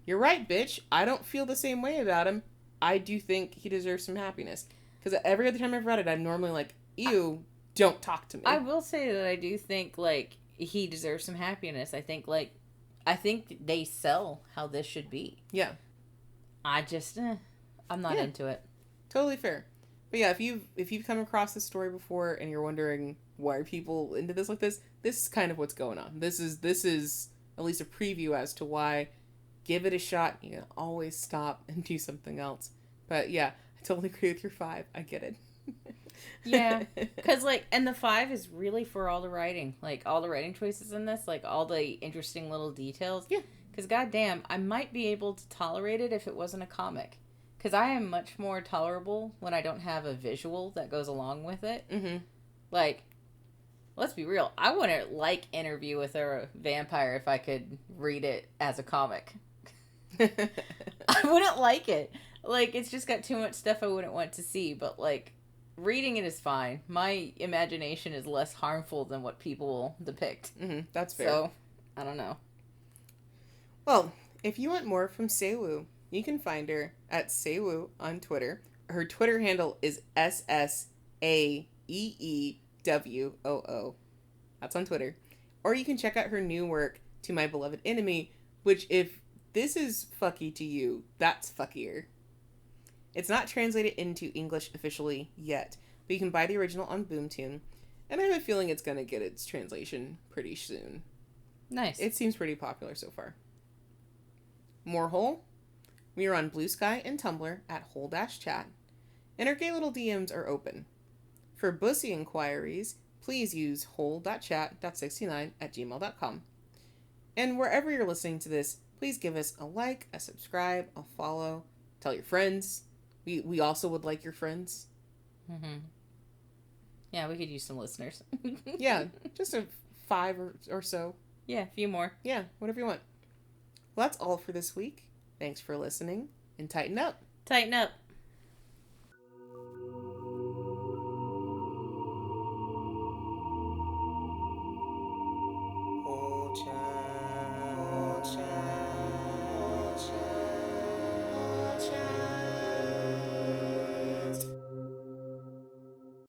You're right, bitch. I don't feel the same way about him. I do think he deserves some happiness. Because every other time I've read it, I'm normally like, ew, don't talk to me. I will say that I do think, he deserves some happiness. I think, I think they sell how this should be. Yeah. I just, I'm not into it. Totally fair. But yeah, if you've come across this story before and you're wondering why are people into this like this is kind of what's going on. This is at least a preview as to why. Give it a shot. You can always stop and do something else. But yeah, I totally agree with your 5. I get it. Yeah, because like, and the 5 is really for all the writing, like all the writing choices in this, like all the interesting little details. Yeah. Because goddamn, I might be able to tolerate it if it wasn't a comic. Because I am much more tolerable when I don't have a visual that goes along with it. Mm-hmm. Like, let's be real. I wouldn't like Interview with a Vampire if I could read it as a comic. I wouldn't like it. Like, it's just got too much stuff I wouldn't want to see. But, like, reading it is fine. My imagination is less harmful than what people depict. Mm-hmm. That's fair. So, I don't know. Well, if you want more from Ssaewoo, you can find her at Ssaewoo on Twitter. Her Twitter handle is SSAEEWOO. That's on Twitter. Or you can check out her new work, To My Beloved Enemy, which if this is fucky to you, that's fuckier. It's not translated into English officially yet, but you can buy the original on Boomtoon, and I have a feeling it's going to get its translation pretty soon. Nice. It seems pretty popular so far. More Hole? We are on Bluesky and Tumblr at hole-chat, and our gay little DMs are open. For bussy inquiries, please use hole.chat.69@gmail.com. And wherever you're listening to this, please give us a like, a subscribe, a follow, tell your friends. We also would like your friends. Mm-hmm. Yeah, we could use some listeners. Yeah, just a 5 or so. Yeah, a few more. Yeah, whatever you want. Well, that's all for this week. Thanks for listening, and tighten up. Tighten up.